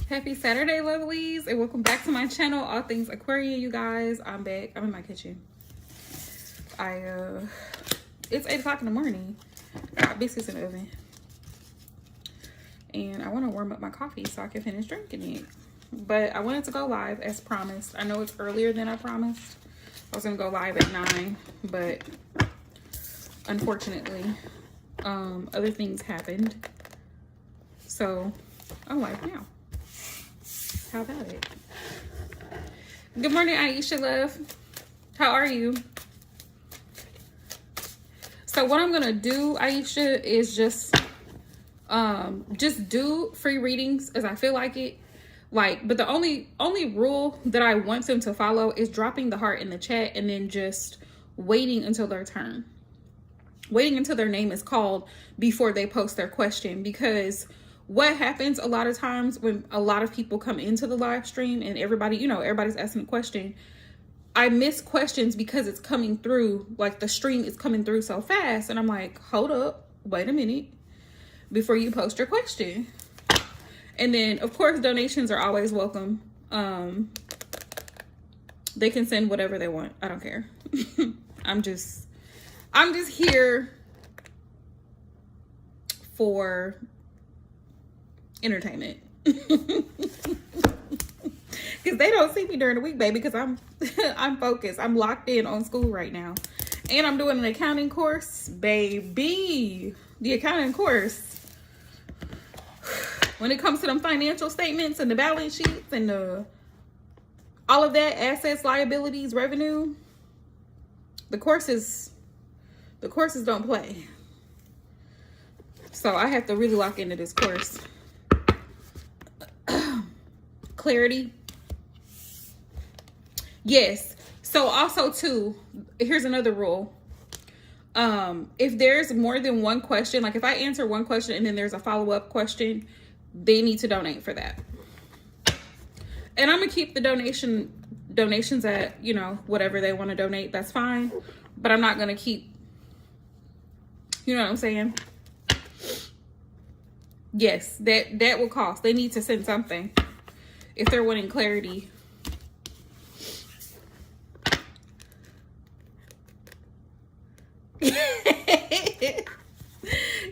Happy Saturday, lovelies, and welcome back to my channel, All Things Aquarian. You guys, I'm back. I'm in my kitchen. It's 8 o'clock in the morning. I got biscuits in the oven, and I want to warm up my coffee so I can finish drinking it. But I wanted to go live as promised. I know it's earlier than I promised. I was gonna go live at 9, but unfortunately, other things happened. So I'm live now. How about it? Good morning, Aisha love. How are you? So what I'm gonna do, Aisha, is just do free readings as I feel like it. But the only rule that I want them to follow is dropping the heart in the chat and then just waiting until their turn. Waiting until their name is called before they post their question, because what happens a lot of times when a lot of people come into the live stream and everybody's asking a question, I miss questions because it's coming through, like the stream is coming through so fast. And I'm like, hold up, wait a minute before you post your question. And then of course, donations are always welcome. They can send whatever they want. I don't care. I'm just here for entertainment. Because they don't see me during the week, baby, because I'm focused. I'm locked in on school right now. And I'm doing an accounting course, baby. The accounting course. When it comes to them financial statements and the balance sheets and all of that, assets, liabilities, revenue, the courses don't play. So I have to really lock into this course. Clarity. Yes. So also too, here's another rule. If there's more than one question, like if I answer one question and then there's a follow-up question, they need to donate for that. And I'm gonna keep the donations at, whatever they want to donate, that's fine. But I'm not gonna keep, you know what I'm saying? Yes, that will cost. They need to send something if they're wanting clarity.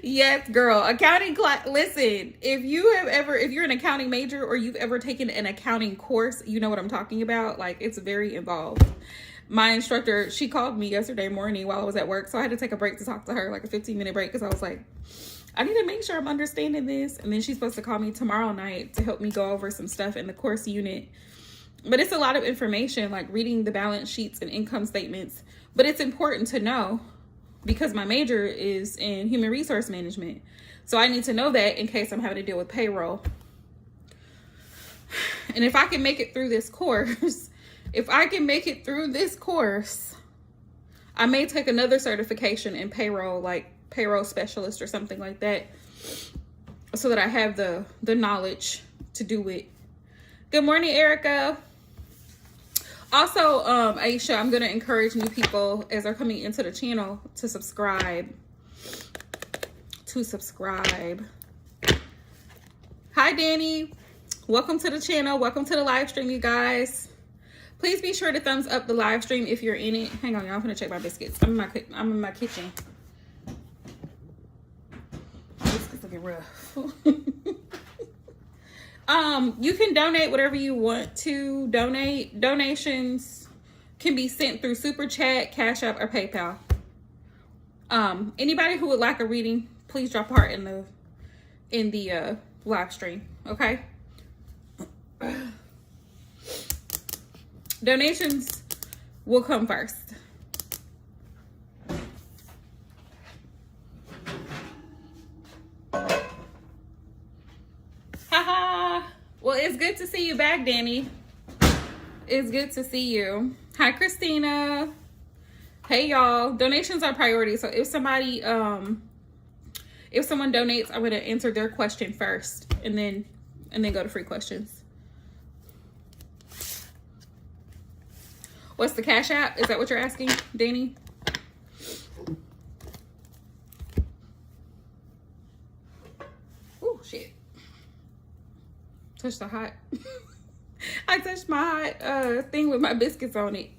Yes, girl. Accounting class. Listen, if you're an accounting major or you've ever taken an accounting course, you know what I'm talking about. Like, it's very involved. My instructor, she called me yesterday morning while I was at work, so I had to take a break to talk to her, like a 15-minute break, because I was like, I need to make sure I'm understanding this. And then she's supposed to call me tomorrow night to help me go over some stuff in the course unit. But it's a lot of information, like reading the balance sheets and income statements. But it's important to know, because my major is in human resource management. So I need to know that in case I'm having to deal with payroll. And if I can make it through this course, I may take another certification in payroll, like payroll specialist or something like that, so that I have the knowledge to do it. Good morning, Erica. Also, Aisha, I'm going to encourage new people as they're coming into the channel to subscribe. Hi, Danny. Welcome to the channel. Welcome to the live stream, you guys. Please be sure to thumbs up the live stream if you're in it. Hang on, y'all. I'm going to check my biscuits. I'm in my kitchen. Biscuits looking rough. You can donate whatever you want to donate. Donations can be sent through Super Chat, Cash App, or PayPal. Anybody who would like a reading, please drop a heart in the live stream, okay? Donations will come first. Well, it's good to see you back, Danny. It's good to see you. Hi, Christina. Hey, y'all. Donations are priority. So if someone donates, I'm going to answer their question first and then go to free questions. What's the Cash App? Is that what you're asking, Danny? touched the hot. I touched my hot thing with my biscuits on it.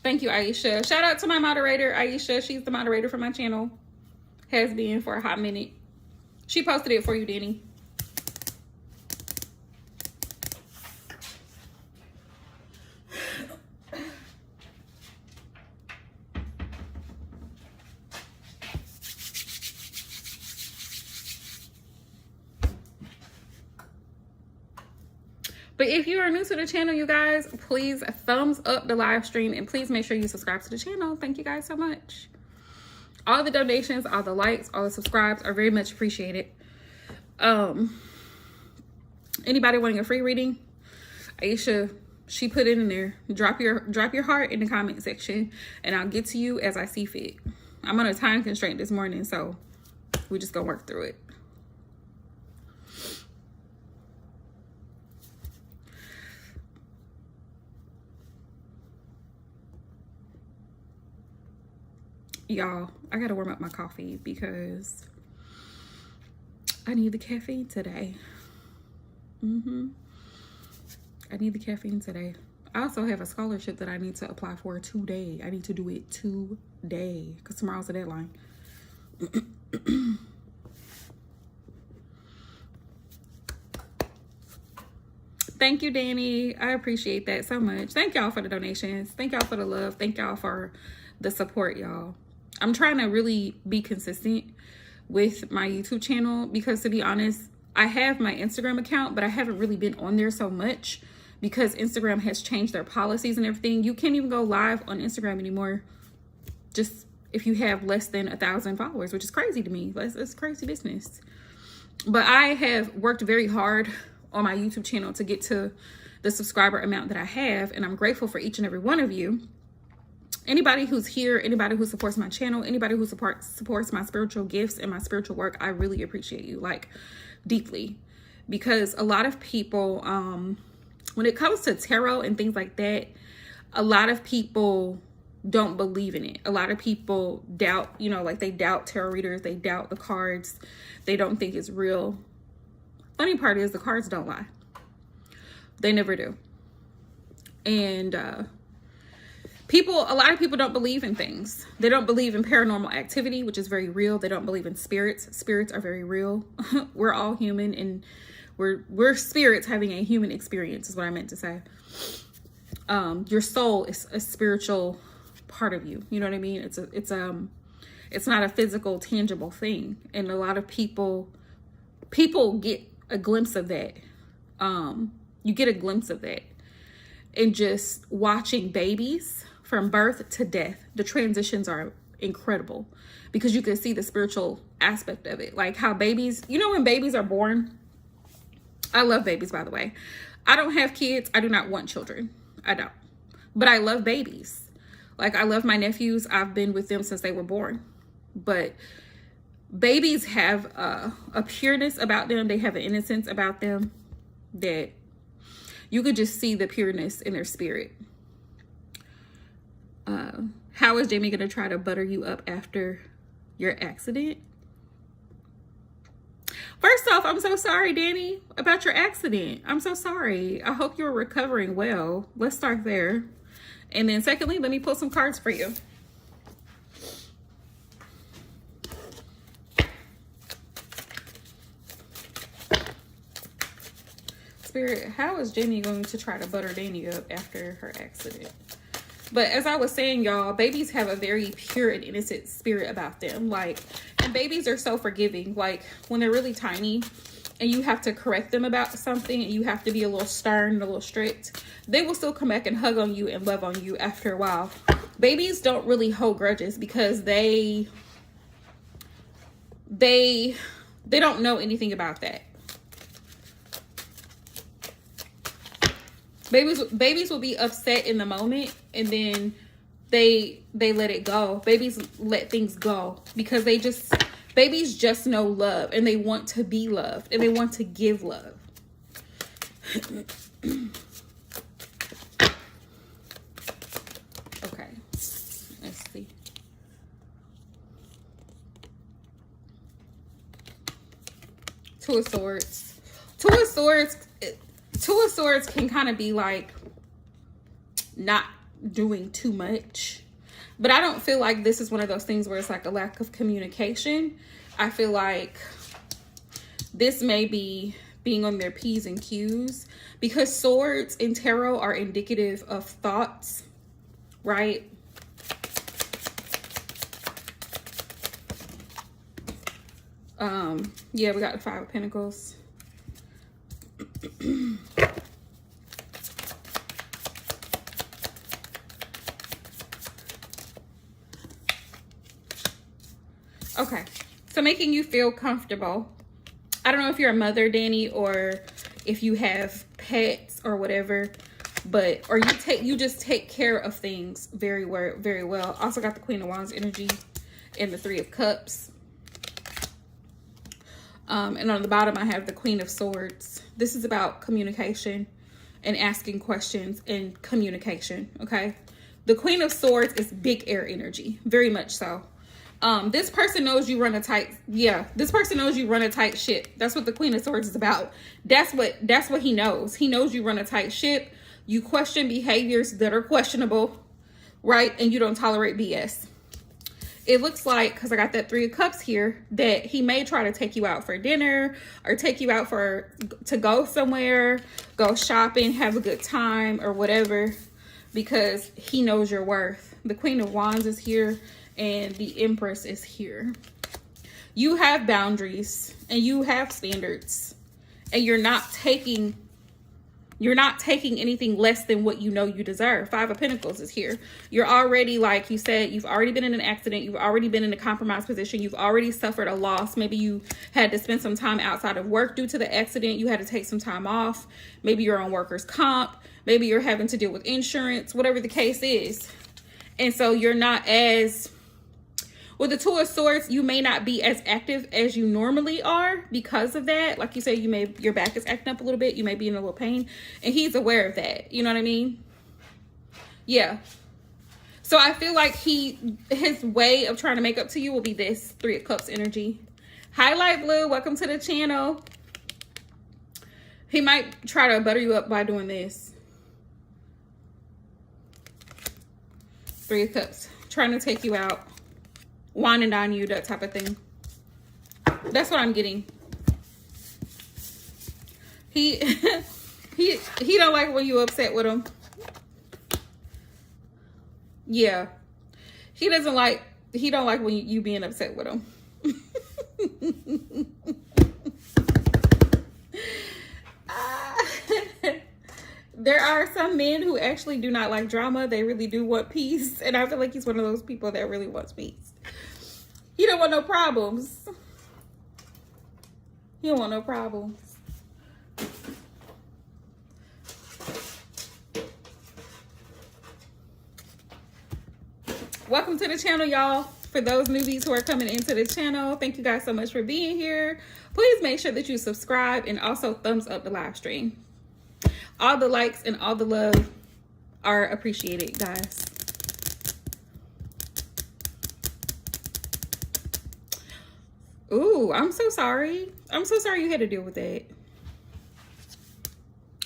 Thank you, Aisha. Shout out to my moderator, Aisha. She's the moderator for my channel. Has been for a hot minute. She posted it for you, Danny. But if you are new to the channel, you guys, please thumbs up the live stream and please make sure you subscribe to the channel. Thank you guys so much. All the donations, all the likes, all the subscribes are very much appreciated. Anybody wanting a free reading? Aisha, she put it in there. Drop your heart in the comment section and I'll get to you as I see fit. I'm on a time constraint this morning, so we're just gonna work through it. Y'all, I gotta warm up my coffee because I need the caffeine today. I need the caffeine today. I also have a scholarship that I need to apply for today. I need to do it today because tomorrow's the deadline. Thank you, Danny. I appreciate that so much. Thank y'all for the donations. Thank y'all for the love. Thank y'all for the support, y'all. I'm trying to really be consistent with my YouTube channel because, to be honest, I have my Instagram account, but I haven't really been on there so much because Instagram has changed their policies and everything. You can't even go live on Instagram anymore just if you have less than 1,000 followers, which is crazy to me. It's crazy business. But I have worked very hard on my YouTube channel to get to the subscriber amount that I have, and I'm grateful for each and every one of you. Anybody who's here, anybody who supports my channel, anybody who supports my spiritual gifts and my spiritual work, I really appreciate you, like, deeply. Because a lot of people, when it comes to tarot and things like that, a lot of people don't believe in it. A lot of people doubt, you know, like they doubt tarot readers, they doubt the cards, they don't think it's real. Funny part is the cards don't lie. They never do. And a lot of people don't believe in things. They don't believe in paranormal activity, which is very real. They don't believe in spirits. Spirits are very real. We're all human, and we're spirits having a human experience is what I meant to say. Your soul is a spiritual part of you. You know what I mean? It's not a physical, tangible thing. And a lot of people get a glimpse of that. You get a glimpse of that in just watching babies from birth to death. The transitions are incredible because you can see the spiritual aspect of it. Like how babies, you know, when babies are born, I love babies, by the way. I don't have kids. I do not want children. I don't. But I love babies. Like I love my nephews. I've been with them since they were born. But babies have a pureness about them. They have an innocence about them that you could just see the pureness in their spirit. How is Jamie going to try to butter you up after your accident? First off, I'm so sorry, Danny, about your accident. I'm so sorry. I hope you're recovering well. Let's start there. And then secondly, let me pull some cards for you. Spirit, how is Jamie going to try to butter Danny up after her accident? But as I was saying, y'all, babies have a very pure and innocent spirit about them. Like, and babies are so forgiving. Like, when they're really tiny and you have to correct them about something and you have to be a little stern and a little strict, they will still come back and hug on you and love on you after a while. Babies don't really hold grudges because they don't know anything about that. Babies will be upset in the moment and then they let it go. Babies let things go because babies just know love and they want to be loved and they want to give love. Okay, let's see. Two of Swords. Two of Swords. Two of Swords can kind of be like not doing too much. But I don't feel like this is one of those things where it's like a lack of communication. I feel like this may be being on their P's and Q's, because swords in tarot are indicative of thoughts, right? Yeah, we got the Five of Pentacles. Okay, so making you feel comfortable. I don't know if you're a mother, Danny, or if you have pets or whatever, but or you just take care of things very well. Also got the Queen of Wands energy and the Three of Cups. And on the bottom I have the Queen of Swords. This is about communication and asking questions and communication. Okay, the Queen of Swords is big air energy, very much so. This person knows you run a tight, this person knows you run a tight ship. That's what the Queen of Swords is about. That's what he knows. He knows you run a tight ship. You question behaviors that are questionable, right? And you don't tolerate BS. It looks like, because I got that Three of Cups here, that he may try to take you out for dinner or take you out to go somewhere, go shopping, have a good time or whatever, because he knows your worth. The Queen of Wands is here. And the Empress is here. You have boundaries and you have standards, and you're not taking anything less than what you know you deserve. Five of Pentacles is here. You're already, like you said, you've already been in an accident. You've already been in a compromised position. You've already suffered a loss. Maybe you had to spend some time outside of work due to the accident. You had to take some time off. Maybe you're on workers' comp. Maybe you're having to deal with insurance, whatever the case is. And so you're not as... With the Two of Swords, you may not be as active as you normally are because of that. Like you said, your back is acting up a little bit. You may be in a little pain. And he's aware of that. You know what I mean? Yeah. So I feel like his way of trying to make up to you will be this Three of Cups energy. Hi, Light Blue. Welcome to the channel. He might try to butter you up by doing this. Three of Cups. Trying to take you out. Wine and dine you, that type of thing. That's what I'm getting. He don't like when you upset with him. Yeah. He don't like when you being upset with him. There are some men who actually do not like drama. They really do want peace. And I feel like he's one of those people that really wants peace. He don't want no problems. He don't want no problems. Welcome to the channel, y'all. For those newbies who are coming into the channel, thank you guys so much for being here. Please make sure that you subscribe and also thumbs up the live stream. All the likes and all the love are appreciated, guys. Ooh, I'm so sorry. I'm so sorry you had to deal with that.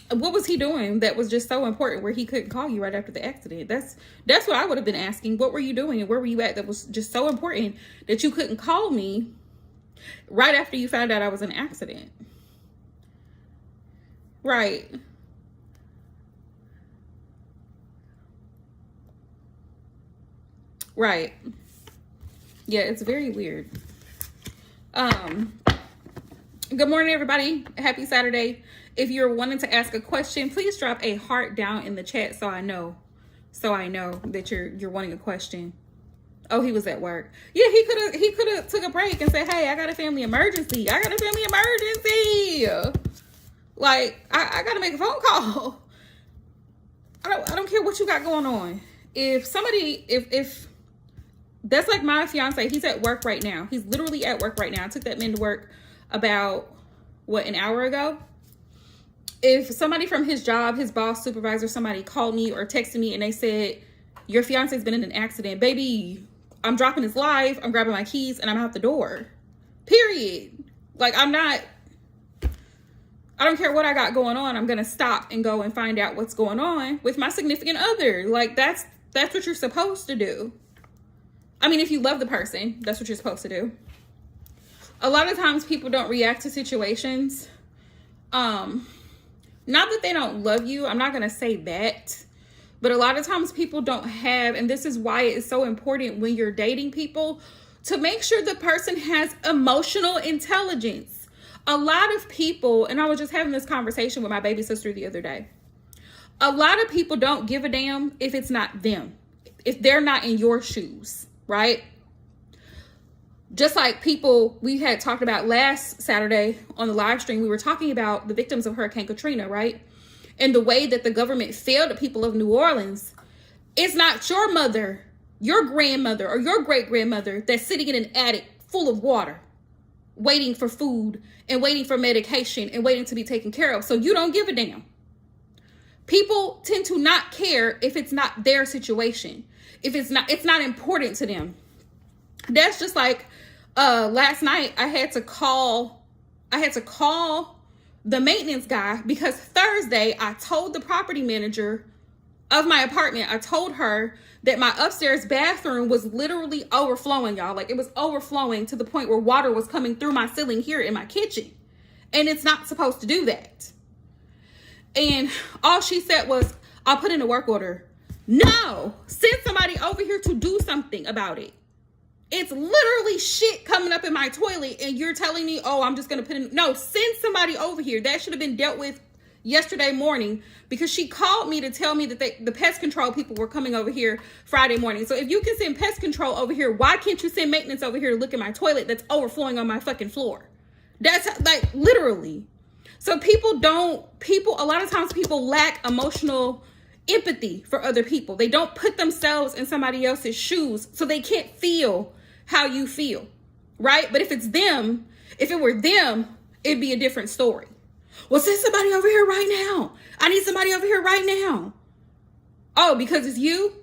What was he doing that was just so important where he couldn't call you right after the accident? That's what I would have been asking. What were you doing and where were you at that was just so important that you couldn't call me right after you found out I was in an accident? Right. Right. Yeah, it's very weird. Good morning, everybody. Happy Saturday. If you're wanting to ask a question, please drop a heart down in the chat so I know that you're wanting a question. Oh, he was at work. Yeah, he could have took a break and said, "Hey, I got a family emergency. I got a family emergency. Like, I got to make a phone call. I don't care what you got going on. If that's like my fiance, he's at work right now. He's literally at work right now. I took that man to work about, an hour ago. If somebody from his job, his boss, supervisor, somebody called me or texted me and they said, your fiance's been in an accident, baby, I'm dropping his life, I'm grabbing my keys, and I'm out the door. Period. Like, I'm not I don't care what I got going on. I'm going to stop and go and find out what's going on with my significant other. Like, that's what you're supposed to do. I mean, if you love the person, that's what you're supposed to do. A lot of times people don't react to situations. Not that they don't love you. I'm not going to say that. But a lot of times people don't have, and this is why it's so important when you're dating people, to make sure the person has emotional intelligence. A lot of people, and I was just having this conversation with my baby sister the other day. A lot of people don't give a damn if it's not them, if they're not in your shoes, right? Just like people we had talked about last Saturday on the live stream, we were talking about the victims of Hurricane Katrina, right? And the way that the government failed the people of New Orleans. It's not your mother, your grandmother, or your great-grandmother that's sitting in an attic full of water, waiting for food and waiting for medication and waiting to be taken care of. So you don't give a damn. People tend to not care if it's not their situation. If it's not important to them. That's just like last night I had to call the maintenance guy because Thursday I told the property manager of my apartment, I told her that my upstairs bathroom was literally overflowing, y'all. Like, it was overflowing to the point where water was coming through my ceiling here in my kitchen. And it's not supposed to do that. And all she said was, I'll put in a work order. No, send somebody over here to do something about it. It's literally shit coming up in my toilet and you're telling me, oh, I'm just going to put in. No, send somebody over here. That should have been dealt with yesterday morning, because she called me to tell me that the pest control people were coming over here Friday morning. So if you can send pest control over here, why can't you send maintenance over here to look at my toilet that's overflowing on my fucking floor? That's like literally. So a lot of times people lack emotional empathy for other people. They don't put themselves in somebody else's shoes, so they can't feel how you feel, right? But if it were them, it'd be a different story. Well, send somebody over here right now. I need somebody over here right now. Oh, because it's you?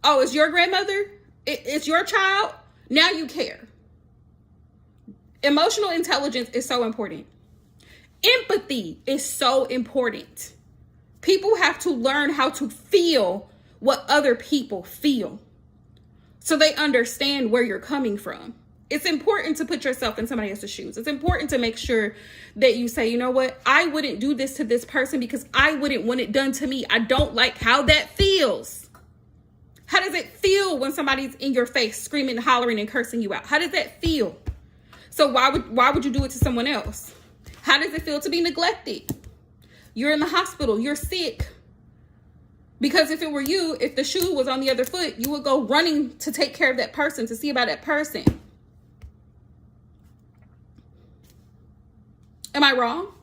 Oh, it's your grandmother? It's your child? Now you care. Emotional intelligence is so important. Empathy is so important. People have to learn how to feel what other people feel so they understand where you're coming from. It's important to put yourself in somebody else's shoes. It's important to make sure that you say, you know what? I wouldn't do this to this person because I wouldn't want it done to me. I don't like how that feels. How does it feel when somebody's in your face screaming, hollering, and cursing you out? How does that feel? So why would you do it to someone else? How does it feel to be neglected? You're in the hospital. You're sick. Because if it were you, if the shoe was on the other foot, you would go running to take care of that person, to see about that person. Am I wrong?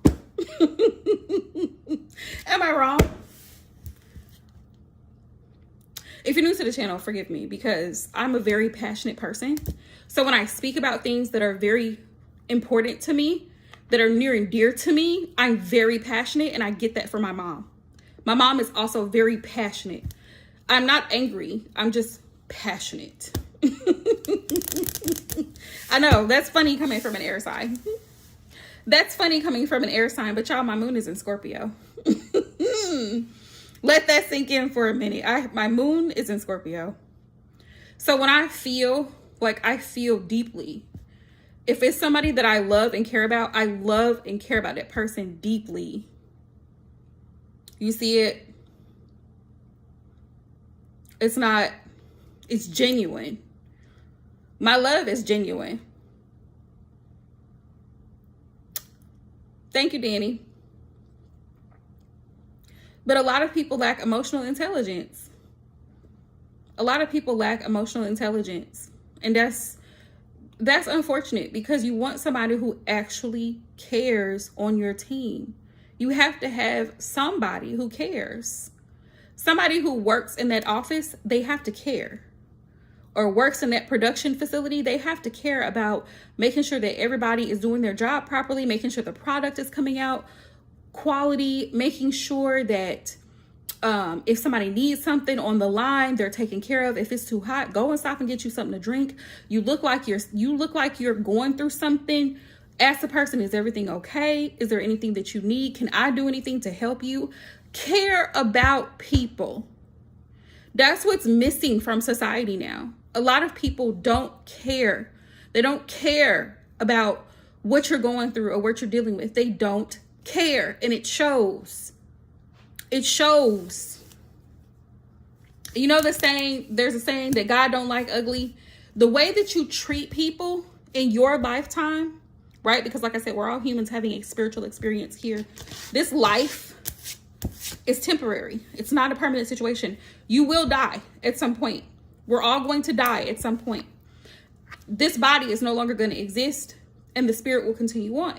Am I wrong? If you're new to the channel, forgive me, because I'm a very passionate person. So when I speak about things that are very important to me, that are near and dear to me, I'm very passionate, and I get that from my mom. My mom is also very passionate. I'm not angry. I'm just passionate. I know, that's funny coming from an air sign. That's funny coming from an air sign, but y'all, my moon is in Scorpio. Let that sink in for a minute. My moon is in Scorpio. So when I feel like I feel deeply, if it's somebody that I love and care about, I love and care about that person deeply. You see it? It's genuine. My love is genuine. Thank you, Danny. But a lot of people lack emotional intelligence. A lot of people lack emotional intelligence. And that's unfortunate, because you want somebody who actually cares on your team. You have to have somebody who cares. Somebody who works in that office, they have to care. Or works in that production facility, they have to care about making sure that everybody is doing their job properly, making sure the product is coming out quality, making sure that if somebody needs something on the line, they're taken care of. If it's too hot, go and stop and get you something to drink. You look like you're going through something. Ask the person, is everything okay? Is there anything that you need? Can I do anything to help you? Care about people. That's what's missing from society now. A lot of people don't care. They don't care about what you're going through or what you're dealing with. They don't care, and it shows. It shows. You know the saying, there's a saying that God don't like ugly. The way that you treat people in your lifetime, right? Because like I said, we're all humans having a spiritual experience here. This life is temporary. It's not a permanent situation. You will die at some point. We're all going to die at some point. This body is no longer going to exist, and the spirit will continue on.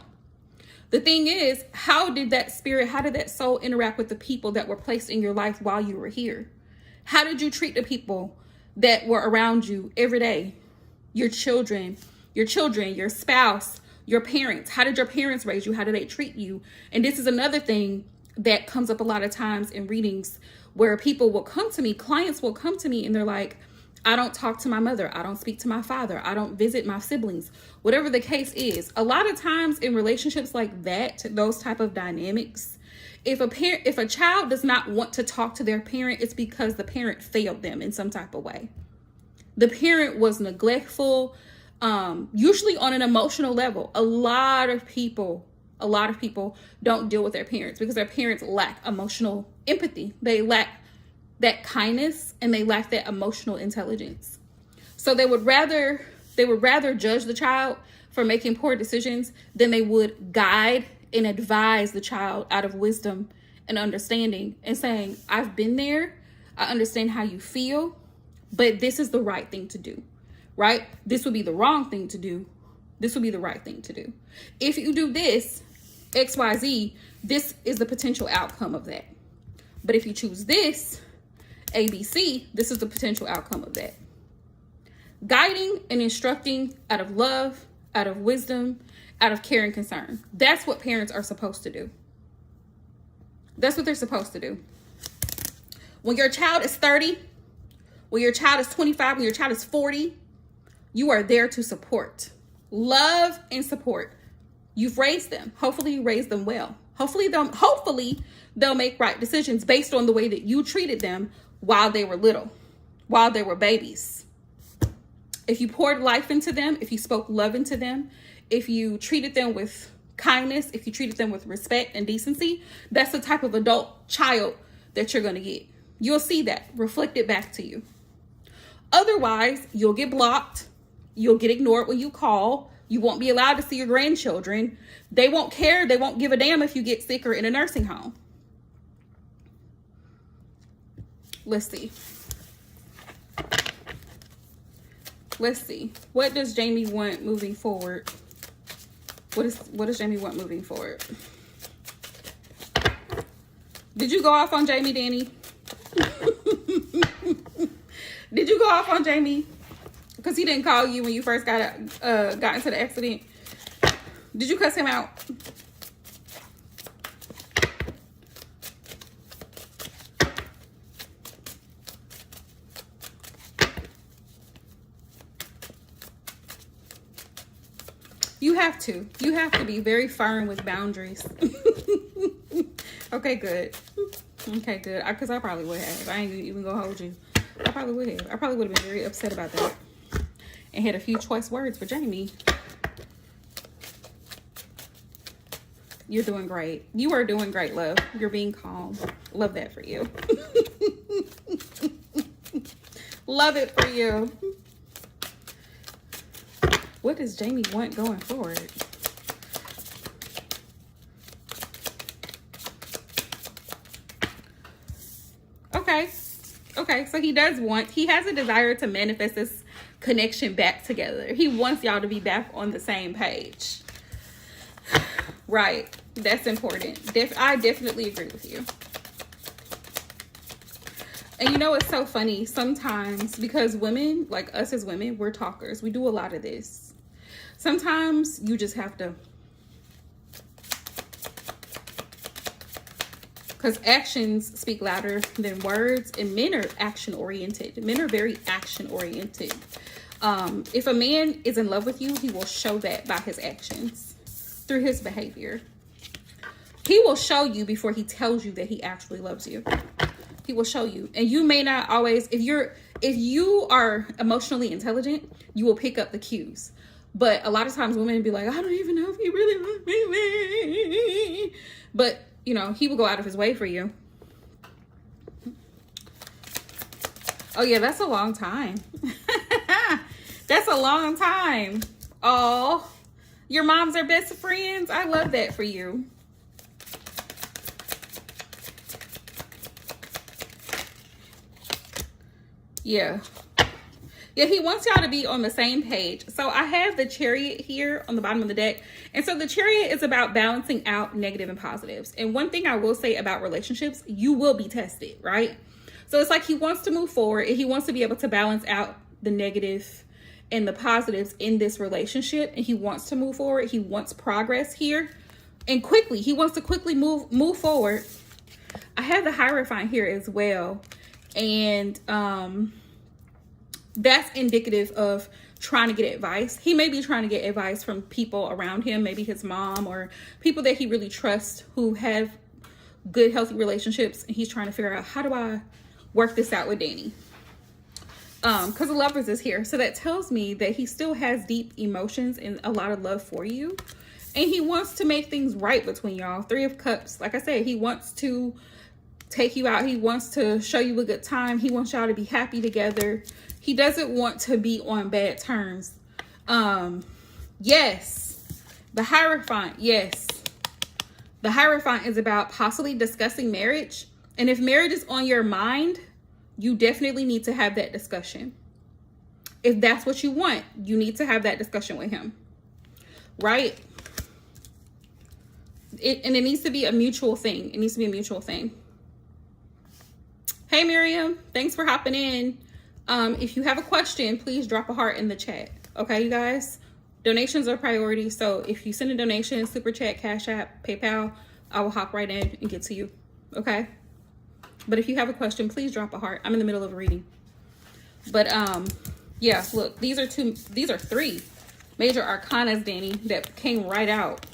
The thing is, how did that soul interact with the people that were placed in your life while you were here? How did you treat the people that were around you every day? Your children, your spouse, your parents. How did your parents raise you? How did they treat you? And this is another thing that comes up a lot of times in readings, where people will come to me, clients will come to me, and they're like, I don't talk to my mother. I don't speak to my father. I don't visit my siblings. Whatever the case is. A lot of times in relationships like that, those type of dynamics, if a child does not want to talk to their parent, it's because the parent failed them in some type of way. The parent was neglectful, usually on an emotional level. A lot of people don't deal with their parents because their parents lack emotional empathy. They lack that kindness, and they lack that emotional intelligence. So they would rather judge the child for making poor decisions than they would guide and advise the child out of wisdom and understanding, and saying, I've been there, I understand how you feel, but this is the right thing to do, right? This would be the wrong thing to do. This would be the right thing to do. If you do this, XYZ, this is the potential outcome of that. But if you choose this, ABC, this is the potential outcome of that. Guiding and instructing out of love, out of wisdom, out of care and concern. That's what parents are supposed to do. That's what they're supposed to do. When your child is 30, when your child is 25, when your child is 40, you are there to support. Love and support. You've raised them. Hopefully you raised them well. Hopefully they'll make right decisions based on the way that you treated them while they were little, while they were babies. If you poured life into them, if you spoke love into them, if you treated them with kindness, if you treated them with respect and decency, that's the type of adult child that you're going to get. You'll see that reflected back to you. Otherwise, you'll get blocked. You'll get ignored when you call. You won't be allowed to see your grandchildren. They won't care. They won't give a damn if you get sick or in a nursing home. Let's see. What does Jamie want moving forward? What does Jamie want moving forward? Did you go off on Jamie, Danny? Did you go off on Jamie? Because he didn't call you when you first got into the accident. Did you cuss him out? You have to be very firm with boundaries. Okay, good. Because I probably would have. I ain't even gonna hold you. I probably would have. I probably would have been very upset about that and had a few choice words for Jamie. You're doing great. You are doing great, love. You're being calm. Love that for you. Love it for you. What does Jamie want going forward? Okay, so he has a desire to manifest this connection back together. He wants y'all to be back on the same page. Right, that's important. I definitely agree with you. And you know, it's so funny sometimes because women, like us as women, we're talkers. We do a lot of this. Sometimes you just have to, because actions speak louder than words, and men are action oriented. Men are very action oriented. If a man is in love with you, he will show that by his actions. through his behavior. He will show you before he tells you that he actually loves you. He will show you. And you may not always, if you are emotionally intelligent, you will pick up the cues. But a lot of times women be like, I don't even know if he really loves me. But, you know, he will go out of his way for you. Oh yeah, that's a long time. That's a long time. Oh, your moms are best friends. I love that for you. Yeah. Yeah, he wants y'all to be on the same page. So I have the Chariot here on the bottom of the deck. And so the Chariot is about balancing out negative and positives. And one thing I will say about relationships, you will be tested, right? So it's like he wants to move forward and he wants to be able to balance out the negative and the positives in this relationship. And he wants to move forward. He wants progress here. And quickly, he wants to quickly move forward. I have the Hierophant here as well. And that's indicative of trying to get advice. He may be trying to get advice from people around him, maybe his mom or people that he really trusts who have good, healthy relationships. And he's trying to figure out, how do I work this out with Danny? Because the Lovers is here. So that tells me that he still has deep emotions and a lot of love for you. And he wants to make things right between y'all. 3 of Cups. Like I said, he wants to take you out. He wants to show you a good time. He wants y'all to be happy together. He doesn't want to be on bad terms. Yes. The Hierophant. Yes. The Hierophant is about possibly discussing marriage. And if marriage is on your mind, you definitely need to have that discussion. If that's what you want, you need to have that discussion with him. Right? And it needs to be a mutual thing. It needs to be a mutual thing. Hey, Miriam. Thanks for hopping in. If you have a question, please drop a heart in the chat. Okay, you guys? Donations are priority. So if you send a donation, Super Chat, Cash App, PayPal, I will hop right in and get to you. Okay? But if you have a question, please drop a heart. I'm in the middle of a reading. But yeah, look, these are 3 major arcanas, Danny, that came right out.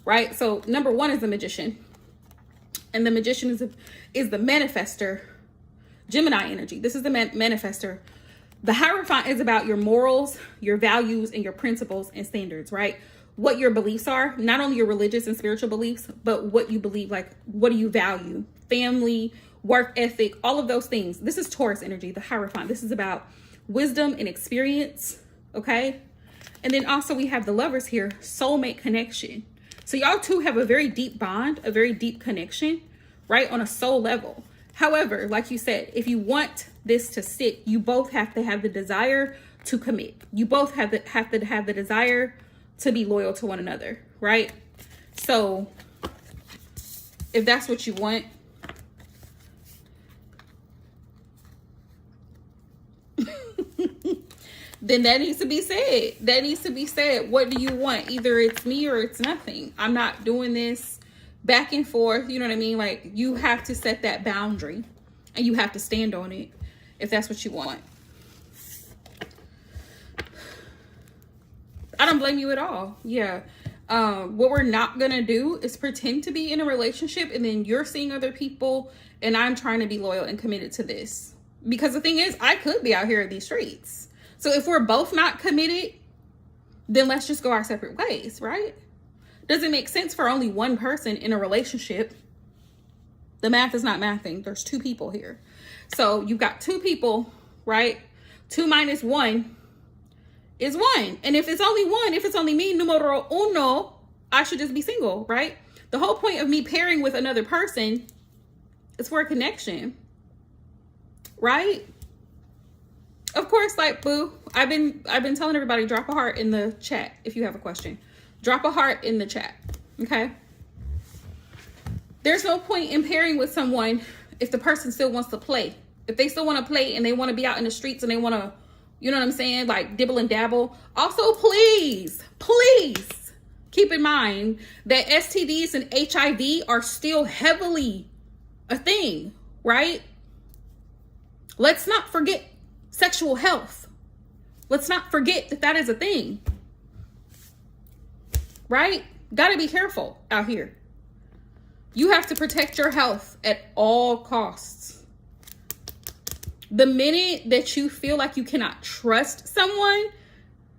Right? So number 1 is the Magician. And the Magician is the manifester. Gemini energy. This is the manifester. The Hierophant is about your morals, your values, and your principles and standards, right? What your beliefs are, not only your religious and spiritual beliefs, but what you believe, like what do you value? Family, work ethic, all of those things. This is Taurus energy, the Hierophant. This is about wisdom and experience, okay? And then also we have the Lovers here, soulmate connection. So y'all two have a very deep bond, a very deep connection, right? On a soul level. However, like you said, if you want this to stick, you both have to have the desire to commit. You both have to have the desire to be loyal to one another, right? So if that's what you want, then that needs to be said. That needs to be said. What do you want? Either it's me or it's nothing. I'm not doing this back and forth. You know what I mean? Like, you have to set that boundary and you have to stand on it if that's what you want. I don't blame you at all. Yeah. What we're not going to do is pretend to be in a relationship and then you're seeing other people and I'm trying to be loyal and committed to this. Because the thing is, I could be out here in these streets. So if we're both not committed, then let's just go our separate ways, right? Doesn't make sense for only one person in a relationship. The math is not mathing. There's 2 people here. So you've got 2 people, right? 2 minus 1 is 1. And if it's only 1, if it's only me, numero uno, I should just be single, right? The whole point of me pairing with another person is for a connection, right? Of course, like, boo, I've been telling everybody, drop a heart in the chat if you have a question. Drop a heart in the chat, okay? There's no point in pairing with someone if the person still wants to play. If they still want to play and they want to be out in the streets and they want to, you know what I'm saying, like dibble and dabble. Also, please keep in mind that STDs and HIV are still heavily a thing, right? Let's not forget sexual health. Let's not forget that that is a thing. Right? Gotta be careful out here. You have to protect your health at all costs. The minute that you feel like you cannot trust someone,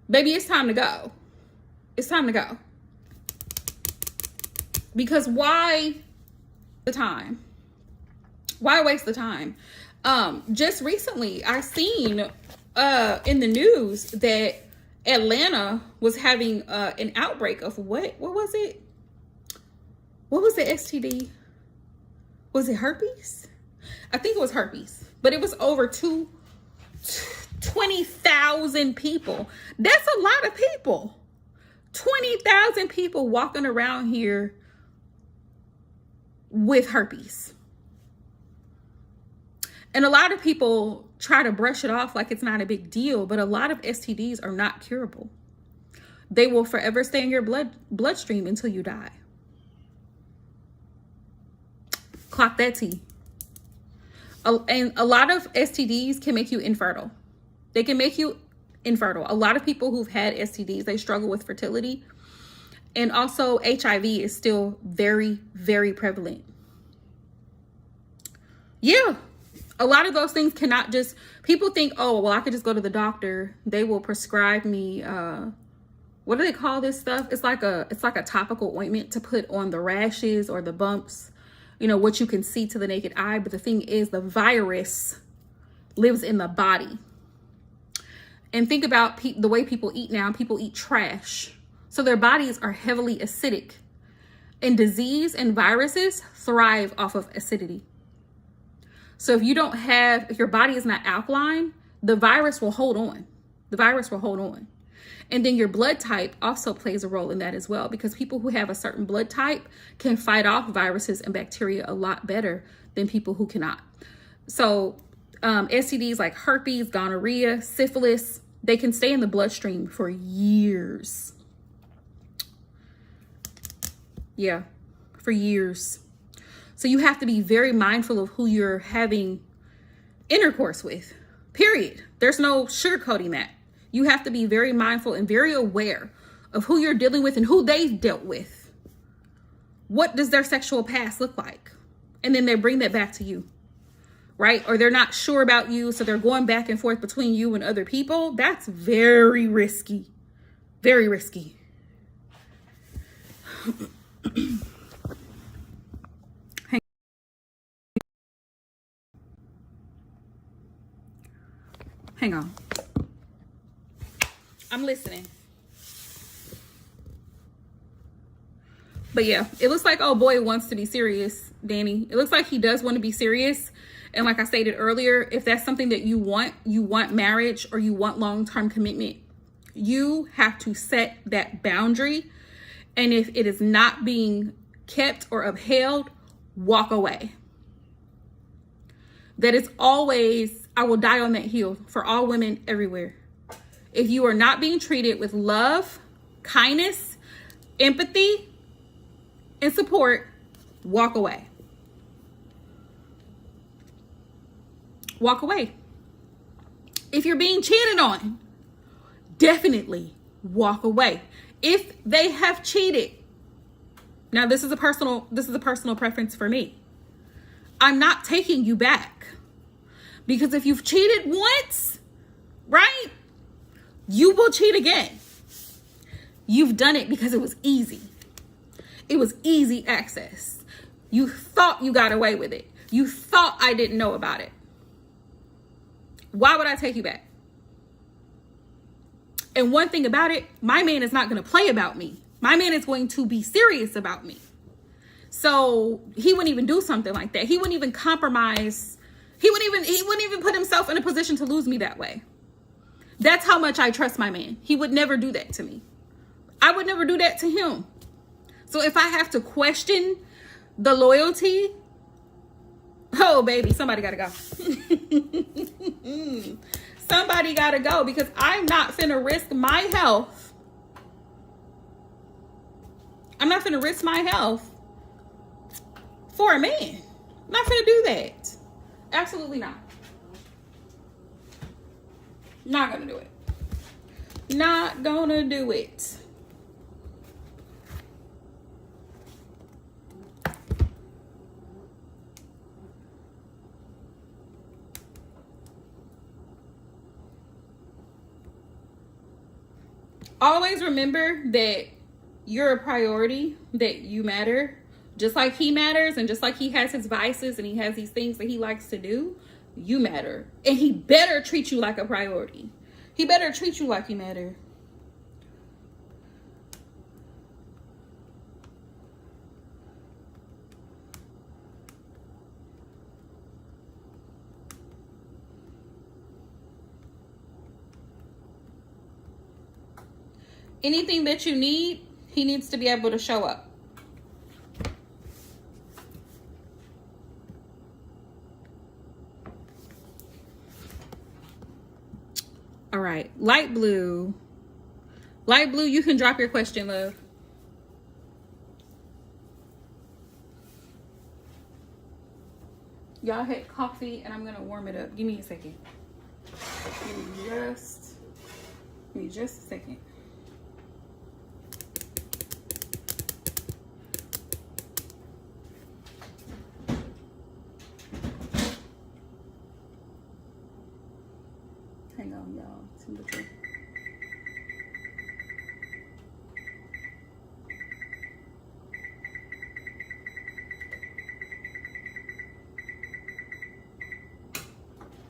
baby, it's time to go. It's time to go. Because why the time? Why waste the time? Just recently, I seen in the news that Atlanta was having an outbreak of what was it? What was the STD? Was it herpes? I think it was herpes, but it was over 20,000 people. That's a lot of people. 20,000 people walking around here with herpes. And a lot of people try to brush it off like it's not a big deal, but a lot of STDs are not curable. They will forever stay in your bloodstream until you die. Clock that T. And a lot of STDs can make you infertile. They can make you infertile. A lot of people who've had STDs, they struggle with fertility. And also HIV is still very, very prevalent. Yeah. A lot of those things cannot just, people think, oh, well, I could just go to the doctor. They will prescribe me, what do they call this stuff? It's like a topical ointment to put on the rashes or the bumps, you know, what you can see to the naked eye. But the thing is, the virus lives in the body. And think about the way people eat now. People eat trash. So their bodies are heavily acidic. And disease and viruses thrive off of acidity. So if your body is not alkaline, the virus will hold on. The virus will hold on. And then your blood type also plays a role in that as well, because people who have a certain blood type can fight off viruses and bacteria a lot better than people who cannot. So STDs like herpes, gonorrhea, syphilis, they can stay in the bloodstream for years. Yeah, for years. So you have to be very mindful of who you're having intercourse with, period. There's no sugarcoating that. You have to be very mindful and very aware of who you're dealing with and who they've dealt with. What does their sexual past look like? And then they bring that back to you, right? Or they're not sure about you, so they're going back and forth between you and other people. That's very risky, very risky. Hang on. I'm listening. But yeah, it looks like oh boy wants to be serious, Danny. It looks like he does want to be serious. And like I stated earlier, if that's something that you want marriage or you want long-term commitment, you have to set that boundary. And if it is not being kept or upheld, walk away. That is always, I will die on that hill for all women everywhere. If you are not being treated with love, kindness, empathy, and support, walk away. Walk away. If you're being cheated on, definitely walk away. If they have cheated, now this is a personal preference for me. I'm not taking you back. Because if you've cheated once, right? You will cheat again. You've done it because it was easy. It was easy access. You thought you got away with it. You thought I didn't know about it. Why would I take you back? And one thing about it, my man is not going to play about me. My man is going to be serious about me. So he wouldn't even do something like that. He wouldn't even compromise. He wouldn't even put himself in a position to lose me that way. That's how much I trust my man. He would never do that to me. I would never do that to him. So if I have to question the loyalty, oh baby, somebody gotta go. Somebody gotta go, because I'm not finna risk my health. I'm not finna risk my health for a man. I'm not finna do that. Absolutely not. Not gonna do it. Not gonna do it. Always remember that you're a priority, that you matter, just like he matters, and just like he has his vices and he has these things that he likes to do, you matter. And he better treat you like a priority. He better treat you like you matter. Anything that you need, he needs to be able to show up. All right, light blue. Light blue, you can drop your question, love. Y'all had coffee and I'm gonna warm it up. Give me a second. Give me just a second. Hang on, y'all. Temperature.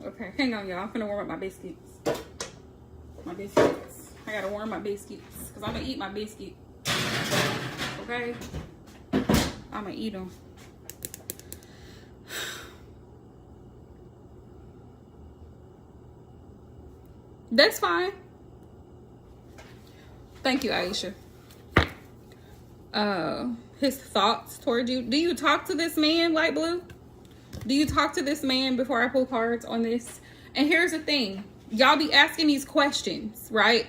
Okay, hang on, y'all. I'm gonna warm up my biscuits. I gotta warm my biscuits because I'm gonna eat my biscuit. Okay? I'm gonna eat them. That's fine. Thank you, Aisha. His thoughts toward you. Do you talk to this man, light blue? Do you talk to this man before I pull cards on this? And here's the thing. Y'all be asking these questions, right?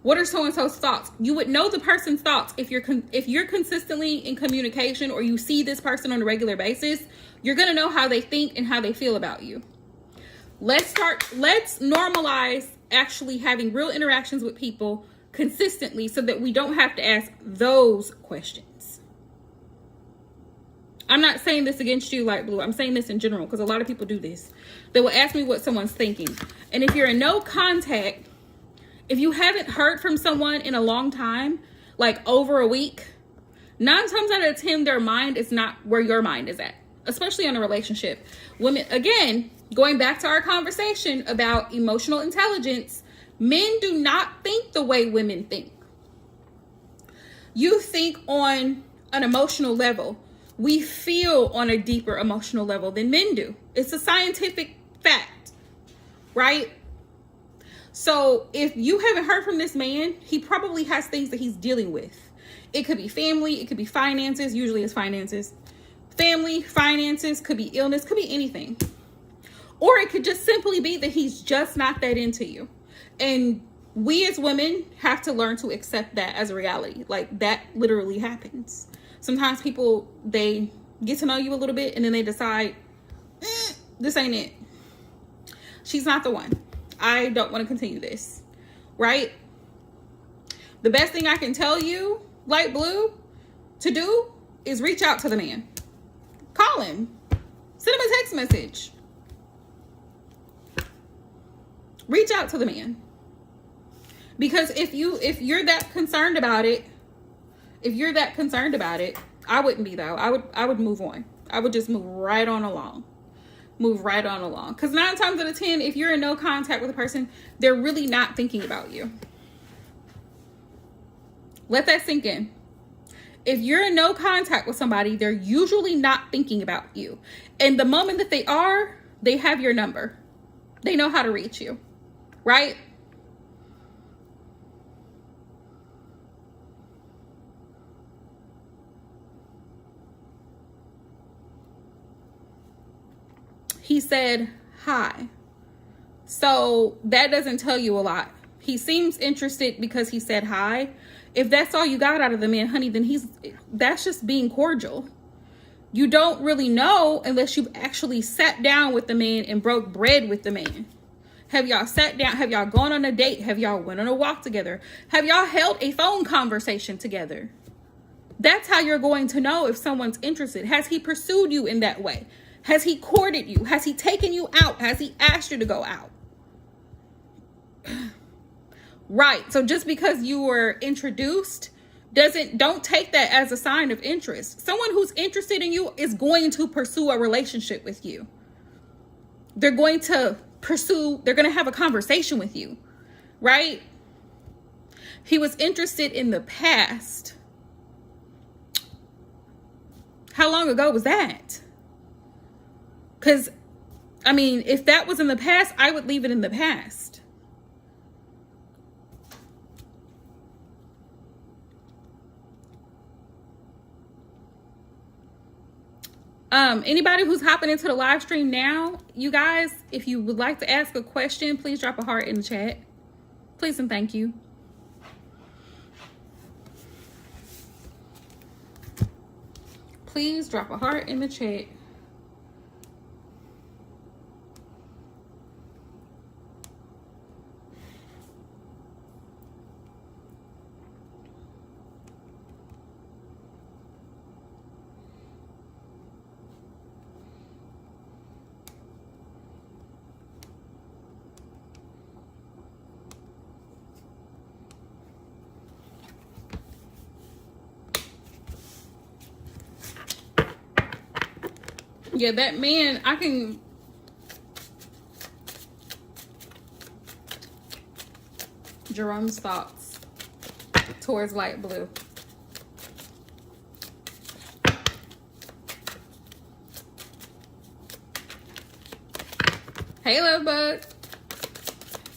What are so-and-so's thoughts? You would know the person's thoughts if you're consistently in communication, or you see this person on a regular basis. You're gonna know how they think and how they feel about you. Let's normalize actually having real interactions with people consistently so that we don't have to ask those questions. I'm not saying this against you, light blue. I'm saying this in general because a lot of people do this. They will ask me what someone's thinking. And if you're in no contact, if you haven't heard from someone in a long time, like over a week, 9 times out of 10, their mind is not where your mind is at, especially in a relationship. Women, again, going back to our conversation about emotional intelligence, men do not think the way women think. You think on an emotional level. We feel on a deeper emotional level than men do. It's a scientific fact, right? So if you haven't heard from this man, he probably has things that he's dealing with. It could be family, it could be finances, usually it's finances. Family, finances, could be illness, could be anything. Or it could just simply be that he's just not that into you. And we as women have to learn to accept that as a reality. Like, that literally happens. Sometimes people, they get to know you a little bit and then they decide, this ain't it. She's not the one. I don't want to continue this, right? The best thing I can tell you, light blue, to do is reach out to the man. Call him. Send him a text message. Reach out to the man. Because if you're that concerned about it, I wouldn't be though. I would move on. I would just move right on along. Because 9 times out of 10, if you're in no contact with a person, they're really not thinking about you. Let that sink in. If you're in no contact with somebody, they're usually not thinking about you. And the moment that they are, they have your number. They know how to reach you, right? He said hi. So that doesn't tell you a lot. He seems interested because he said hi. If that's all you got out of the man, honey, then that's just being cordial. You don't really know unless you've actually sat down with the man and broke bread with the man. Have y'all sat down? Have y'all gone on a date? Have y'all went on a walk together? Have y'all held a phone conversation together? That's how you're going to know if someone's interested. Has he pursued you in that way? Has he courted you? Has he taken you out? Has he asked you to go out? Right. So just because you were introduced, don't take that as a sign of interest. Someone who's interested in you is going to pursue a relationship with you. They're going to have a conversation with you, right? He was interested in the past. How long ago was that? Because, I mean, if that was in the past, I would leave it in the past. Anybody who's hopping into the live stream now, you guys, if you would like to ask a question, please drop a heart in the chat. Please and thank you. Please drop a heart in the chat. Yeah, that man, I can... Jerome's thoughts towards light blue. Hey, love bug.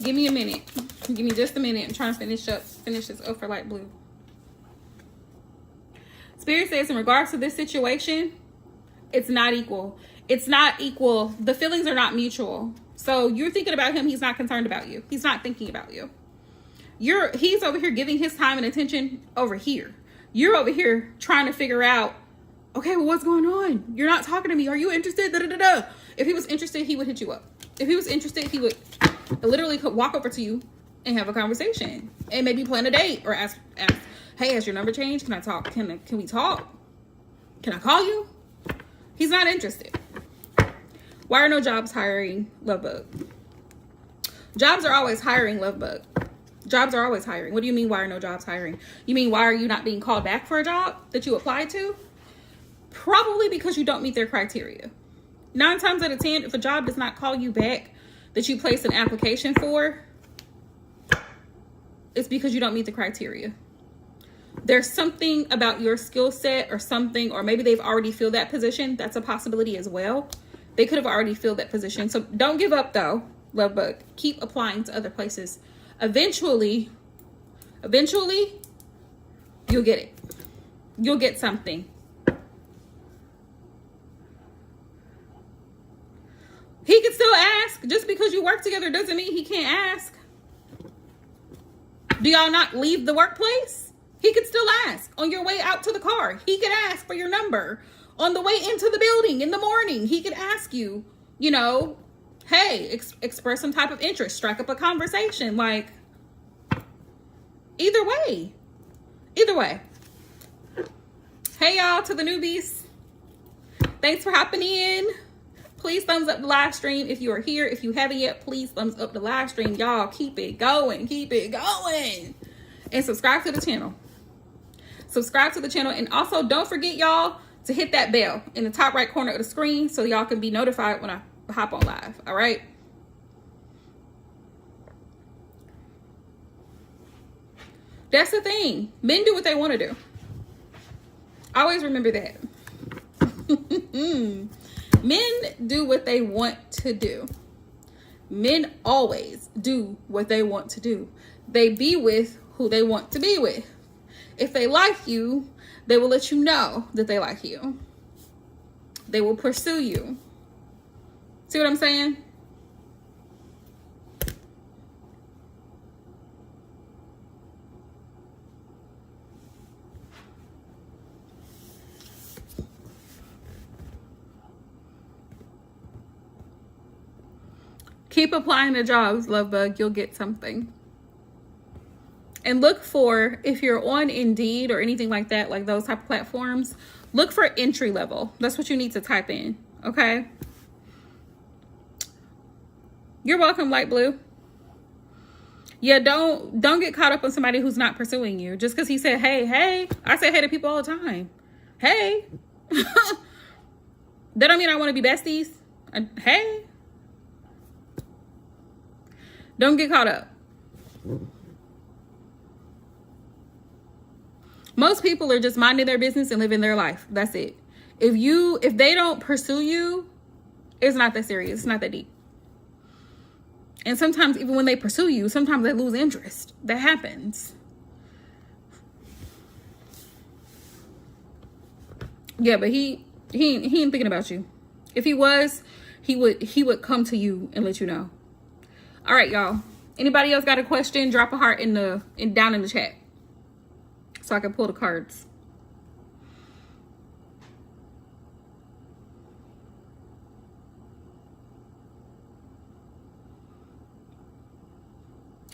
Give me a minute. Give me just a minute. I'm trying to finish this up for light blue. Spirit says, in regards to this situation, it's not equal. It's not equal. The feelings are not mutual. So you're thinking about him. He's not concerned about you. He's not thinking about you. He's over here giving his time and attention over here. You're over here trying to figure out, okay, well, what's going on? You're not talking to me. Are you interested? Da, da, da, da. If he was interested, he would hit you up. If he was interested, he would literally walk over to you and have a conversation and maybe plan a date or ask, hey, has your number changed? Can I talk? Can we talk? Can I call you? He's not interested. Why are no jobs hiring, Lovebug? Jobs are always hiring, Lovebug. Jobs are always hiring. What do you mean, why are no jobs hiring? You mean, why are you not being called back for a job that you applied to? Probably because you don't meet their criteria. 9 times out of 10, if a job does not call you back that you placed an application for, it's because you don't meet the criteria. There's something about your skill set or something, or maybe they've already filled that position. That's a possibility as well. They could have already filled that position. So don't give up though, Lovebug. Keep applying to other places. Eventually, you'll get it. You'll get something. He can still ask. Just because you work together doesn't mean he can't ask. Do y'all not leave the workplace? He could still ask on your way out to the car. He could ask for your number on the way into the building in the morning. He could ask you, you know, hey, express some type of interest, strike up a conversation. Like, either way. Hey, y'all, to the newbies. Thanks for hopping in. Please thumbs up the live stream if you are here. If you haven't yet, please thumbs up the live stream. Y'all, keep it going. And subscribe to the channel. And also, don't forget, y'all, to hit that bell in the top right corner of the screen so y'all can be notified when I hop on live. All right? That's the thing. Men do what they want to do. Always remember that. Men do what they want to do. Men always do what they want to do. They be with who they want to be with. If they like you, they will let you know that they like you. They will pursue you. See what I'm saying? Keep applying to jobs, Lovebug. You'll get something. And look for, if you're on Indeed or anything like that, like those type of platforms, look for entry level. That's what you need to type in, okay? You're welcome, Light Blue. Yeah, don't get caught up on somebody who's not pursuing you. Just because he said, hey. I say hey to people all the time. Hey. That don't mean I want to be besties. Hey. Don't get caught up. Most people are just minding their business and living their life. That's it. If they don't pursue you, it's not that serious. It's not that deep. And sometimes even when they pursue you, sometimes they lose interest. That happens. Yeah, but he ain't thinking about you. If he was, he would come to you and let you know. All right, y'all. Anybody else got a question? Drop a heart down in the chat so I can pull the cards.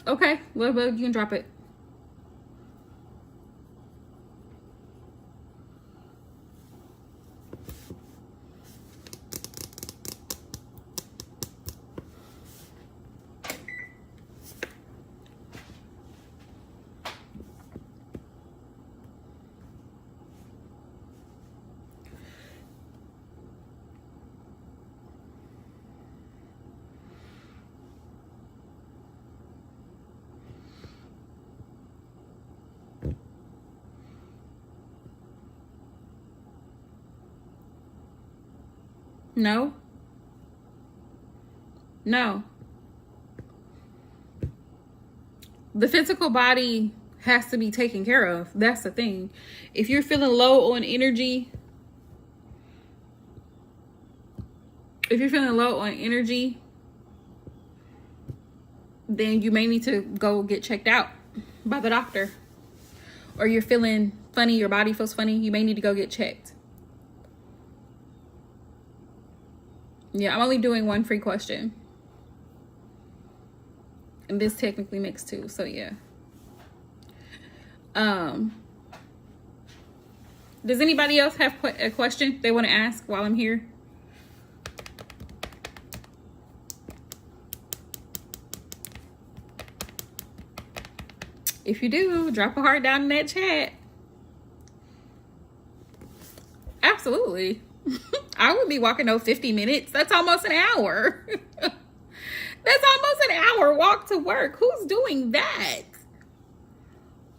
Okay, well, you can drop it. No. The physical body has to be taken care of. That's the thing. If you're feeling low on energy, then you may need to go get checked out by the doctor. Or you're feeling funny, your body feels funny, you may need to go get checked. Yeah, I'm only doing one free question. And this technically makes two, so yeah. Does anybody else have a question they want to ask while I'm here? If you do, drop a heart down in that chat. Absolutely. I would be walking 50 minutes. That's almost an hour. That's almost an hour walk to work. Who's doing that?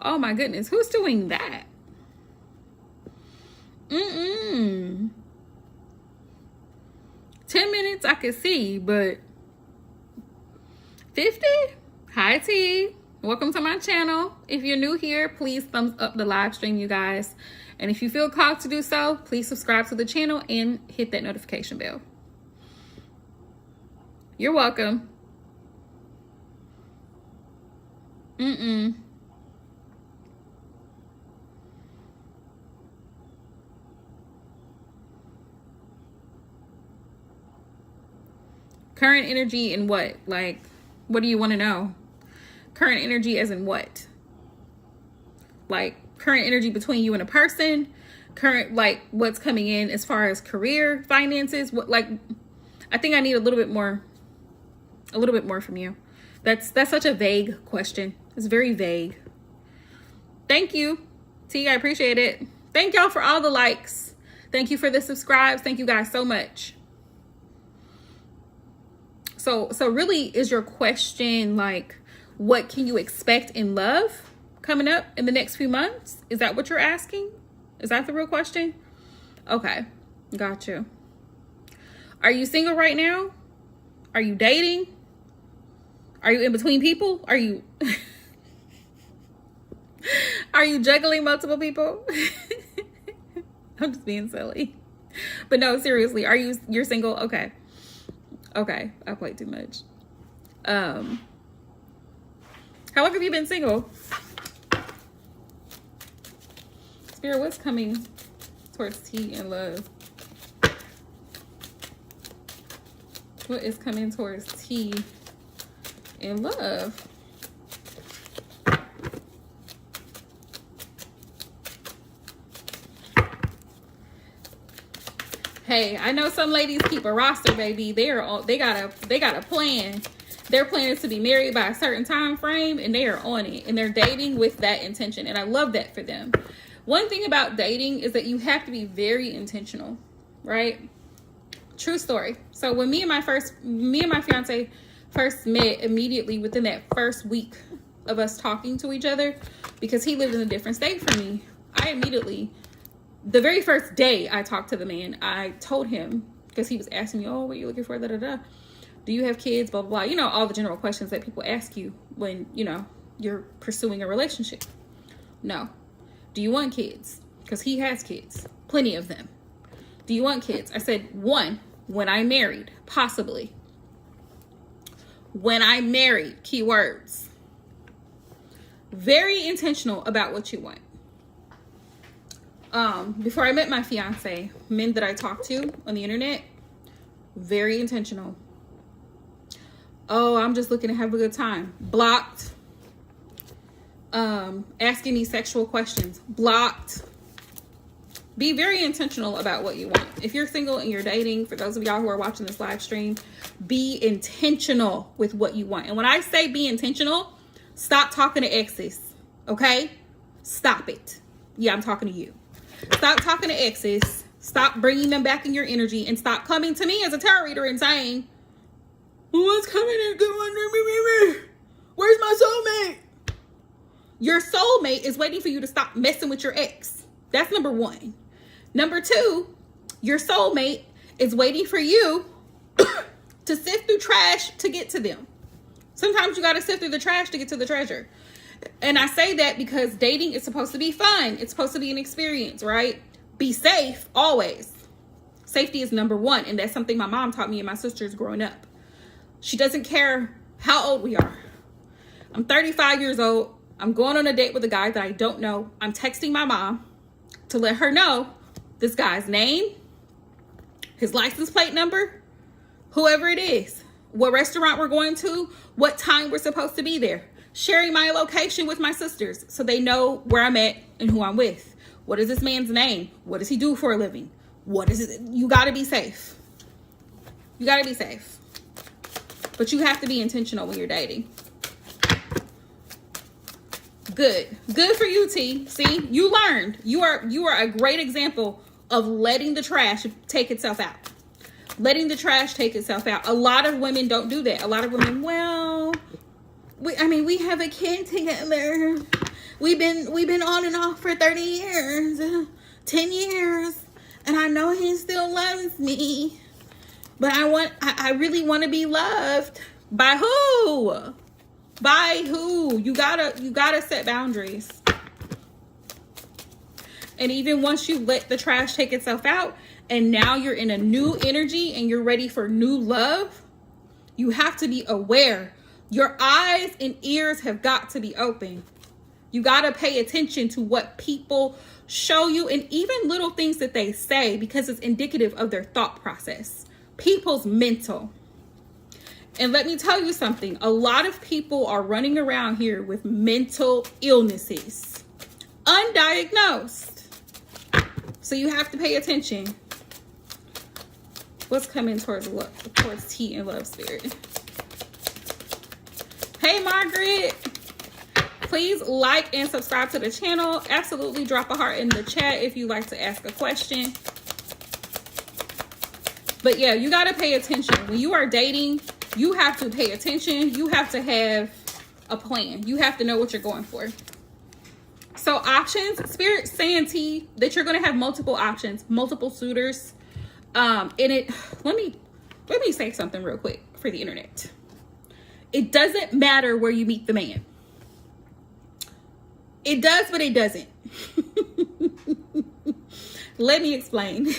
Oh my goodness. Who's doing that? 10 minutes I could see, but 50? Hi T. Welcome to my channel. If you're new here, please thumbs up the live stream, you guys. And if you feel called to do so, please subscribe to the channel and hit that notification bell. You're welcome. Current energy in what? Like, what do you want to know? Current energy as in what? Like, current energy between you and a person, current, like, what's coming in as far as career, finances, what, like, I think I need a little bit more from you. That's such a vague question. It's very vague. Thank you, T. I appreciate it. Thank y'all for all the likes. Thank you for the subscribes. Thank you guys so much. So really, is your question like, what can you expect in love coming up in the next few months? Is that what you're asking? Is that the real question? Okay, got you. Are you single right now? Are you dating? Are you in between people? Are you are you juggling multiple people? I'm just being silly. But no, seriously, you're single? Okay, I played too much. How long have you been single? Spirit, what's coming towards T in love? What is coming towards T in love? Hey, I know some ladies keep a roster, baby. They got a plan. Their plan is to be married by a certain time frame, and they are on it, and they're dating with that intention, and I love that for them. One thing about dating is that you have to be very intentional, right? True story. So when me and my fiance first met, immediately within that first week of us talking to each other, because he lived in a different state from me, I immediately, the very first day I talked to the man, I told him, because he was asking me, oh, what are you looking for, da da da, do you have kids, blah blah blah, you know, all the general questions that people ask you when, you know, you're pursuing a relationship. No. Do you want kids? Because he has kids, plenty of them. Do you want kids? I said, one, when I'm married, possibly. When I'm married, keywords. Very intentional about what you want. Before I met my fiance, men that I talked to on the internet, very intentional. Oh, I'm just looking to have a good time. Blocked. Asking me sexual questions. Blocked. Be very intentional about what you want. If you're single and you're dating, for those of y'all who are watching this live stream, be intentional with what you want. And when I say be intentional, stop talking to exes, okay? Stop it. Yeah, I'm talking to you. Stop talking to exes. Stop bringing them back in your energy, and stop coming to me as a tarot reader and saying, what's coming and going? Where's my soulmate? Your soulmate is waiting for you to stop messing with your ex. That's number one. Number two, your soulmate is waiting for you to sift through trash to get to them. Sometimes you got to sift through the trash to get to the treasure. And I say that because dating is supposed to be fun. It's supposed to be an experience, right? Be safe always. Safety is number one. And that's something my mom taught me and my sisters growing up. She doesn't care how old we are. I'm 35 years old. I'm going on a date with a guy that I don't know. I'm texting my mom to let her know this guy's name, his license plate number, whoever it is, what restaurant we're going to, what time we're supposed to be there. Sharing my location with my sisters so they know where I'm at and who I'm with. What is this man's name? What does he do for a living? What is it? You got to be safe. You got to be safe. But you have to be intentional when you're dating. Good for you, T. See, you learned. You are a great example of letting the trash take itself out. Letting the trash take itself out. A lot of women don't do that. A lot of women, well, we have a kid together. We've been on and off for 30 years, 10 years, and I know he still loves me. But I really want to be loved. By who? By who? You gotta set boundaries. And even once you let the trash take itself out, and now you're in a new energy and you're ready for new love, you have to be aware. Your eyes and ears have got to be open. You gotta pay attention to what people show you, and even little things that they say, because it's indicative of their thought process. People's mental. And let me tell you something. A lot of people are running around here with mental illnesses. Undiagnosed. So you have to pay attention. What's coming towards T and love spirit? Hey, Margaret. Please like and subscribe to the channel. Absolutely drop a heart in the chat if you like to ask a question. But yeah, you got to pay attention. When you are dating, you have to pay attention. You have to have a plan. You have to know what you're going for. So options, Spirit saying, T, that you're going to have multiple options, multiple suitors. Let me say something real quick for the internet. It doesn't matter where you meet the man. It does, but it doesn't. Let me explain.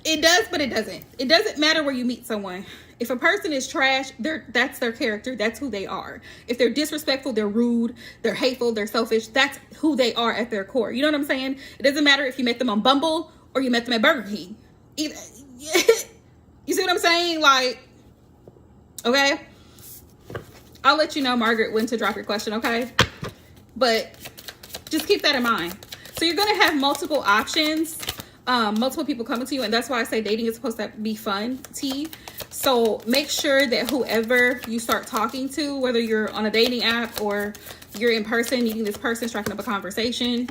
It does, but it doesn't. It doesn't matter where you meet someone. If a person is trash, that's their character. That's who they are. If they're disrespectful, they're rude, they're hateful, they're selfish. That's who they are at their core. You know what I'm saying? It doesn't matter if you met them on Bumble or you met them at Burger King. You see what I'm saying? Like, okay? I'll let you know, Margaret, when to drop your question, okay? But just keep that in mind. So you're going to have multiple options, multiple people coming to you. And that's why I say dating is supposed to be fun, T. So make sure that whoever you start talking to, whether you're on a dating app or you're in person meeting this person, striking up a conversation.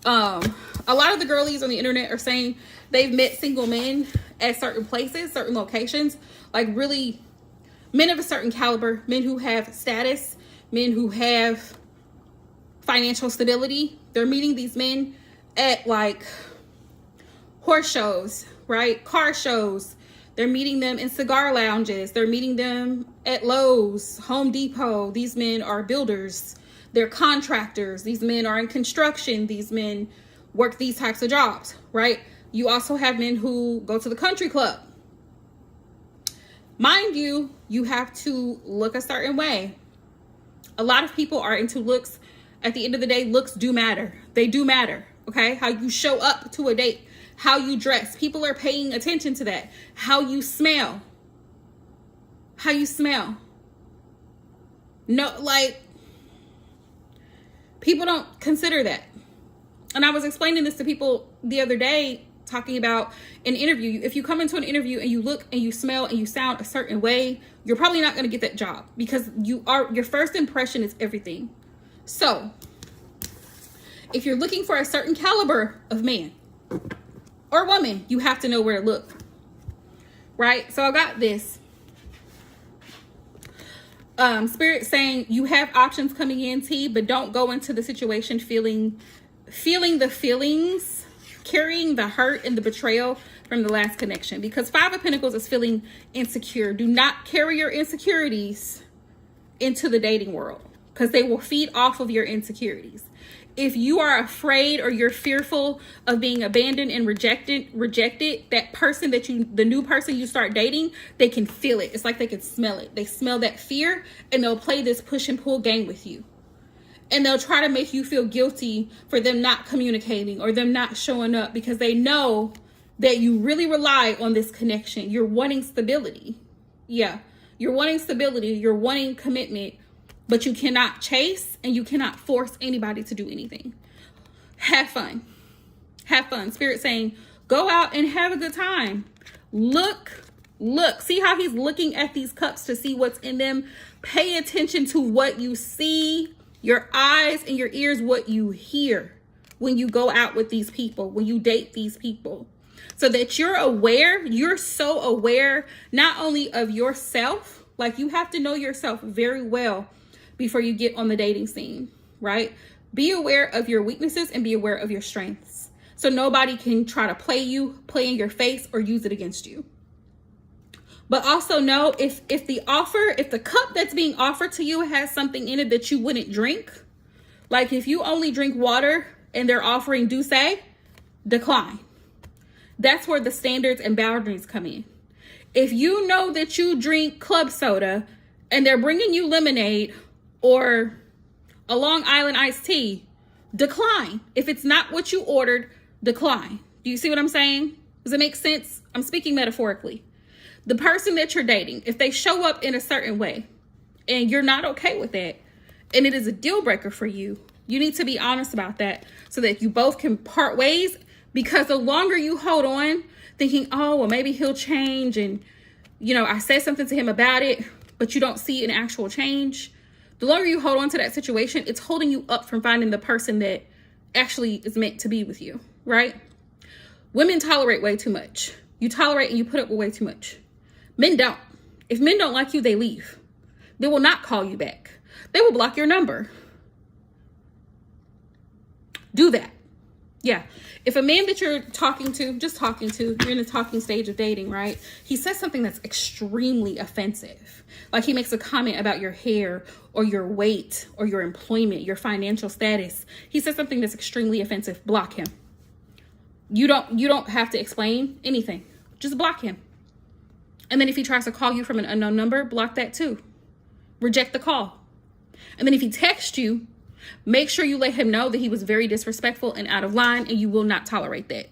A lot of the girlies on the internet are saying they've met single men at certain places, certain locations, like really men of a certain caliber, men who have status, men who have financial stability. They're meeting these men at like horse shows, right? Car shows. They're meeting them in cigar lounges. They're meeting them at Lowe's, Home Depot. These men are builders. They're contractors. These men are in construction. These men work these types of jobs, right? You also have men who go to the country club. Mind you, you have to look a certain way. A lot of people are into looks. At the end of the day, looks do matter. They do matter, okay? How you show up to a date, how you dress. People are paying attention to that. How you smell. How you smell. No, like, people don't consider that. And I was explaining this to people the other day, talking about an interview. If you come into an interview and you look and you smell and you sound a certain way, you're probably not going to get that job, because your first impression is everything. So if you're looking for a certain caliber of man or woman, you have to know where to look, right? So I got this. Spirit saying you have options coming in, T, but don't go into the situation feeling the feelings, carrying the hurt and the betrayal from the last connection, because Five of Pentacles is feeling insecure. Do not carry your insecurities into the dating world, because they will feed off of your insecurities. If you are afraid or you're fearful of being abandoned and rejected, that person the new person you start dating, they can feel it. It's like they can smell it. They smell that fear, and they'll play this push and pull game with you. And they'll try to make you feel guilty for them not communicating or them not showing up, because they know that you really rely on this connection. You're wanting stability. Yeah, you're wanting stability. You're wanting commitment. But you cannot chase and you cannot force anybody to do anything. Have fun. Have fun. Spirit saying, go out and have a good time. Look. See how he's looking at these cups to see what's in them. Pay attention to what you see, your eyes and your ears, what you hear when you go out with these people, when you date these people. So that you're aware, you're so aware not only of yourself, like you have to know yourself very well before you get on the dating scene, right? Be aware of your weaknesses and be aware of your strengths. So nobody can try to play in your face, or use it against you. But also know if the cup that's being offered to you has something in it that you wouldn't drink, like if you only drink water and they're offering Douce, decline. That's where the standards and boundaries come in. If you know that you drink club soda and they're bringing you lemonade or a Long Island iced tea, decline. If it's not what you ordered, decline. Do you see what I'm saying? Does it make sense? I'm speaking metaphorically. The person that you're dating, if they show up in a certain way and you're not okay with that, and it is a deal breaker for you, you need to be honest about that so that you both can part ways. Because the longer you hold on thinking, oh, well, maybe he'll change, and, you know, I said something to him about it, but you don't see an actual change. The longer you hold on to that situation, it's holding you up from finding the person that actually is meant to be with you, right? Women tolerate way too much. You tolerate and you put up with way too much. Men don't. If men don't like you, they leave. They will not call you back. They will block your number. Do that. Yeah. If a man that you're you're in the talking stage of dating, right? He says something that's extremely offensive. Like he makes a comment about your hair or your weight or your employment, your financial status. He says something that's extremely offensive. Block him. You don't have to explain anything. Just block him. And then if he tries to call you from an unknown number, block that too. Reject the call. And then if he texts you, make sure you let him know that he was very disrespectful and out of line, and you will not tolerate that.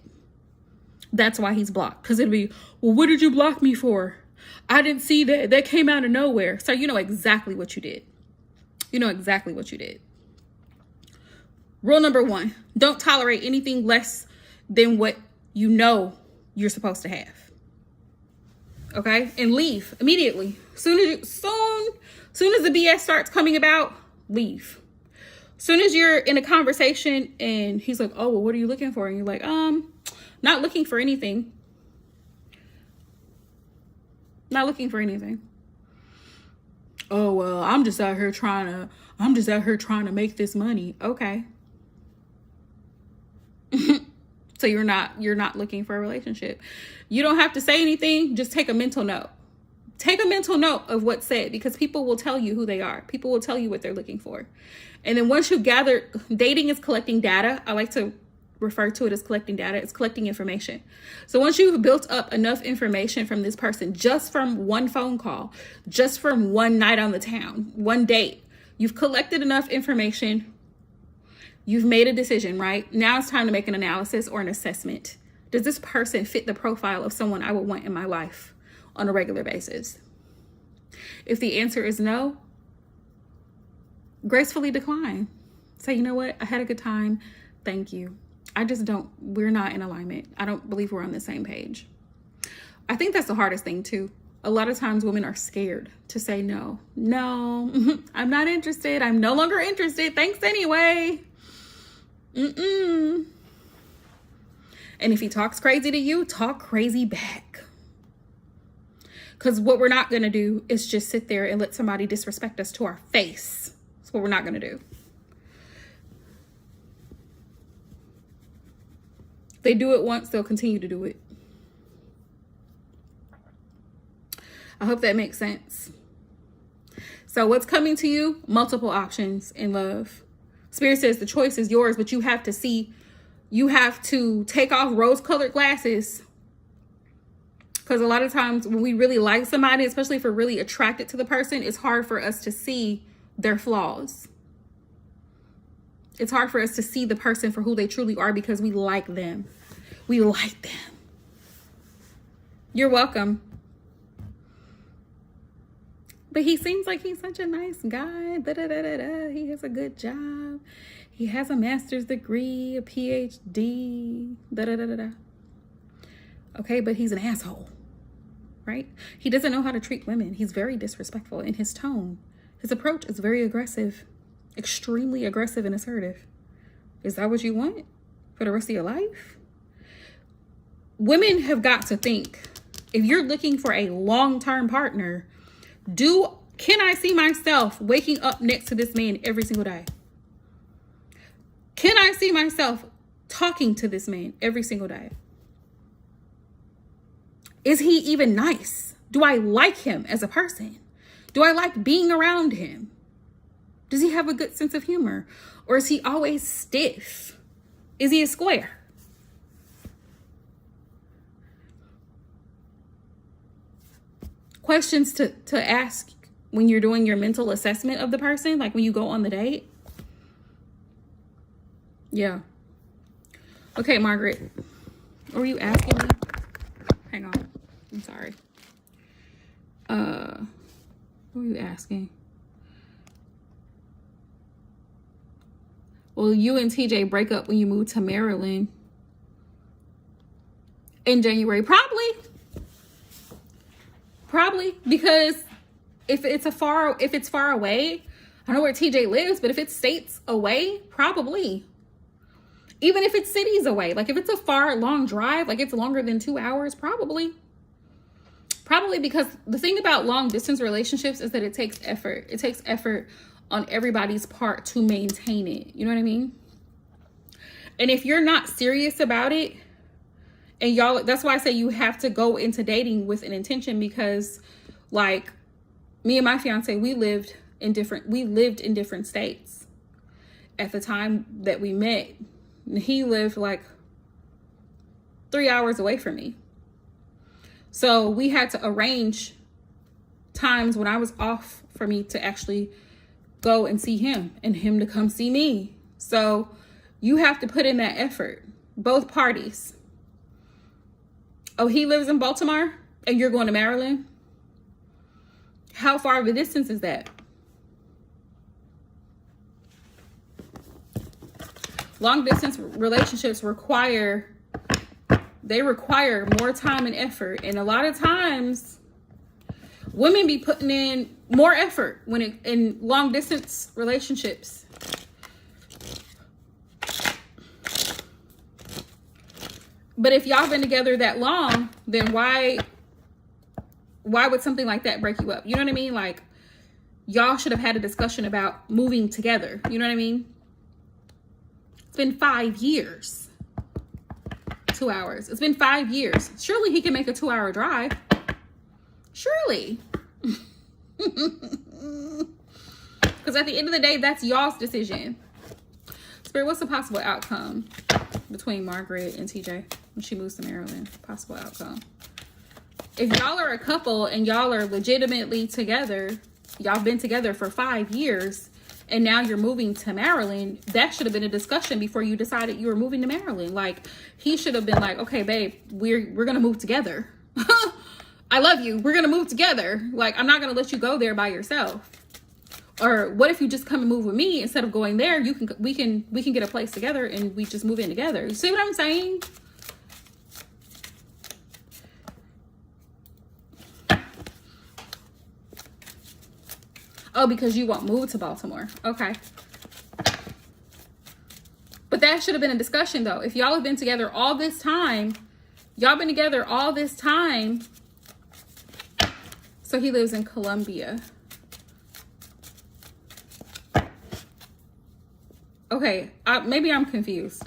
That's why he's blocked. Because it'll be, well, what did you block me for? I didn't see that. That came out of nowhere. So you know exactly what you did. You know exactly what you did. Rule number 1, don't tolerate anything less than what you know you're supposed to have. Okay, and leave immediately. Soon as the BS starts coming about, leave. Soon as you're in a conversation and he's like, oh, well, what are you looking for? And you're like, not looking for anything. Not looking for anything. Oh, well, I'm just out here trying to make this money. Okay. So you're not looking for a relationship. You don't have to say anything. Just take a mental note. Take a mental note of what's said, because people will tell you who they are. People will tell you what they're looking for. And then once you gather, dating is collecting data. I like to refer to it as collecting data. It's collecting information. So once you've built up enough information from this person, just from one phone call, just from one night on the town, one date, you've collected enough information. You've made a decision, right? Now it's time to make an analysis or an assessment. Does this person fit the profile of someone I would want in my life on a regular basis? If the answer is no, gracefully decline. Say, you know what? I had a good time. Thank you. We're not in alignment. I don't believe we're on the same page. I think that's the hardest thing too. A lot of times women are scared to say no. No, I'm not interested. I'm no longer interested. Thanks anyway. And if he talks crazy to you, talk crazy back. Because what we're not going to do is just sit there and let somebody disrespect us to our face. That's what we're not going to do. If they do it once, they'll continue to do it. I hope that makes sense. So what's coming to you? Multiple options in love. Spirit says the choice is yours, but you have to take off rose-colored glasses. Because a lot of times when we really like somebody, especially if we're really attracted to the person, it's hard for us to see their flaws. It's hard for us to see the person for who they truly are because we like them. We like them. You're welcome. But he seems like he's such a nice guy. He has a good job. He has a master's degree, a PhD. Okay, but he's an asshole, right? He doesn't know how to treat women. He's very disrespectful in his tone. His approach is very aggressive, extremely aggressive and assertive. Is that what you want for the rest of your life? Women have got to think, if you're looking for a long-term partner, can I see myself waking up next to this man every single day? Can I see myself talking to this man every single day? Is he even nice? Do I like him as a person? Do I like being around him? Does he have a good sense of humor? Or is he always stiff? Is he a square? Questions to ask when you're doing your mental assessment of the person, like when you go on the date. Yeah. Okay, Margaret. What were you asking me? Hang on. I'm sorry. What were you asking? Will you and TJ break up when you move to Maryland in January? Probably, because if it's far away, I don't know where TJ lives, but if it's states away, probably. Even if it's cities away, like if it's a long drive, like it's longer than 2 hours, probably. Probably, because the thing about long distance relationships is that it takes effort. It takes effort on everybody's part to maintain it. You know what I mean? And if you're not serious about it, and y'all, that's why I say you have to go into dating with an intention, because like me and my fiance, we lived in different states at the time that we met. He lived like 3 hours away from me. So we had to arrange times when I was off for me to actually go and see him and him to come see me. So you have to put in that effort, both parties. Oh, he lives in Baltimore and you're going to Maryland? How far of a distance is that? Long distance relationships require more time and effort. And a lot of times Women be putting in more effort when in long distance relationships. But if y'all been together that long, then why would something like that break you up? You know what I mean? Like, y'all should have had a discussion about moving together. You know what I mean? It's been 5 years. 2 hours. It's been 5 years. Surely he can make a 2-hour drive. Surely. Because at the end of the day, that's y'all's decision. Spirit, what's the possible outcome between Margaret and TJ when she moves to Maryland? Possible outcome. If y'all are a couple and y'all are legitimately together, y'all been together for 5 years, and now you're moving to Maryland, that should have been a discussion before you decided you were moving to Maryland. Like, he should have been like, okay, babe, we're going to move together. I love you. We're going to move together. Like, I'm not going to let you go there by yourself. Or what if you just come and move with me instead of going there? We can get a place together and we just move in together. You see what I'm saying? Oh, because you won't move to Baltimore. Okay. But that should have been a discussion, though. If y'all have been together all this time, So he lives in Columbia. Okay, maybe I'm confused.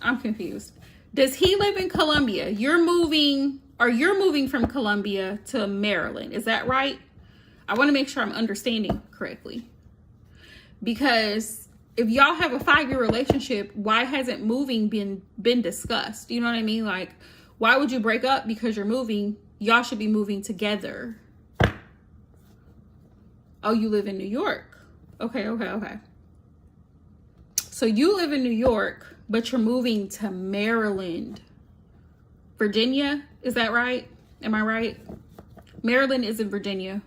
Does he live in Columbia? You're moving from Columbia to Maryland. Is that right? I want to make sure I'm understanding correctly. Because if y'all have a 5-year relationship, why hasn't moving been discussed? You know what I mean? Like, why would you break up because you're moving? Y'all should be moving together. Oh, you live in New York. Okay. So you live in New York, but you're moving to Maryland. Virginia, is that right? Am I right? Maryland is in Virginia,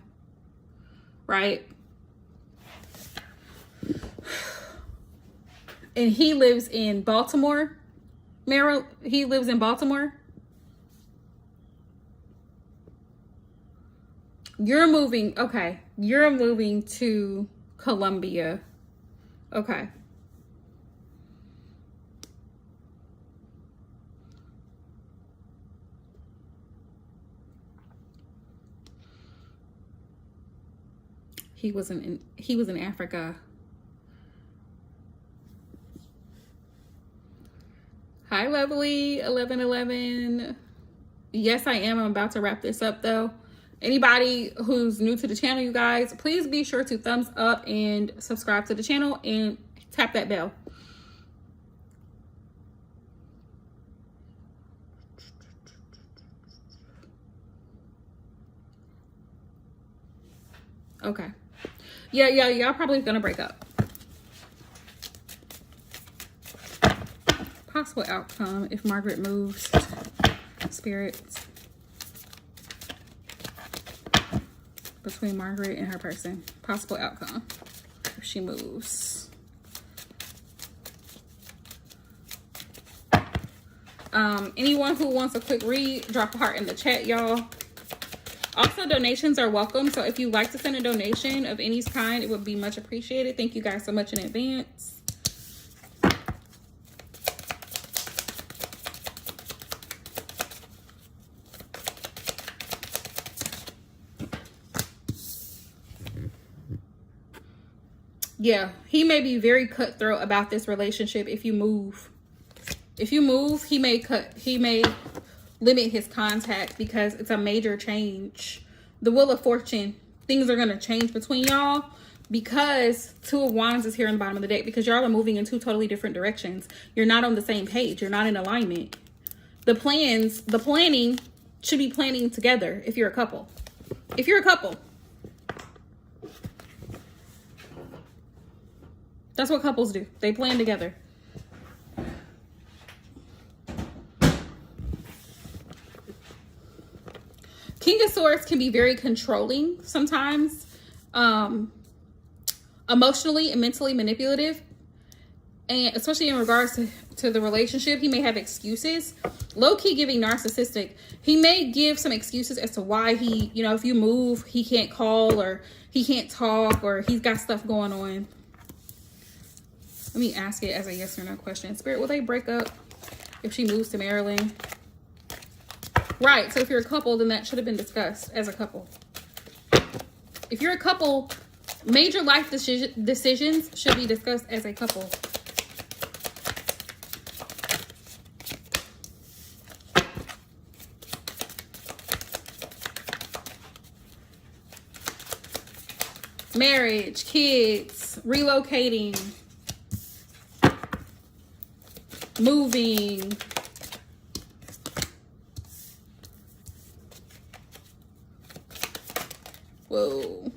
right? And he lives in Baltimore. He lives in Baltimore. You're moving to Columbia. Okay. He was in Africa. Hi, lovely 1111. Yes, I am. I'm about to wrap this up though. Anybody who's new to the channel, you guys, please be sure to thumbs up and subscribe to the channel and tap that bell. Okay. Yeah, y'all probably gonna break up. Possible outcome if Margaret moves. Spirits. Between Margaret and her person. Possible outcome if she moves. Anyone who wants a quick read, drop a heart in the chat, y'all. Also, donations are welcome. So if you'd like to send a donation of any kind, it would be much appreciated. Thank you guys so much in advance. Yeah, he may be very cutthroat about this relationship if you move. If you move, he may limit his contact because it's a major change. The Wheel of Fortune, things are going to change between y'all because Two of Wands is here on the bottom of the deck because y'all are moving in 2 totally different directions. You're not on the same page. You're not in alignment. The planning should be planning together if you're a couple. If you're a couple. That's what couples do. They plan together. King of Swords can be very controlling sometimes, emotionally and mentally manipulative. and especially in regards to the relationship, he may have excuses. Low-key giving narcissistic. He may give some excuses as to why he, you know, if you move, he can't call, or he can't talk, or he's got stuff going on. Let me ask it as a yes or no question. Spirit, will they break up if she moves to Maryland? Right, so if you're a couple, then that should have been discussed as a couple. If you're a couple, major life decisions should be discussed as a couple. Marriage, kids, relocating, moving. Whoa.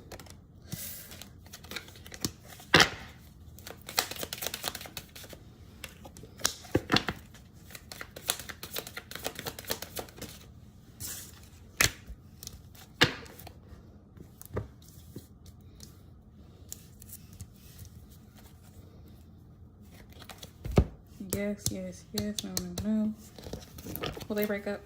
Yes, yes, yes, no, no, no. Will they break up?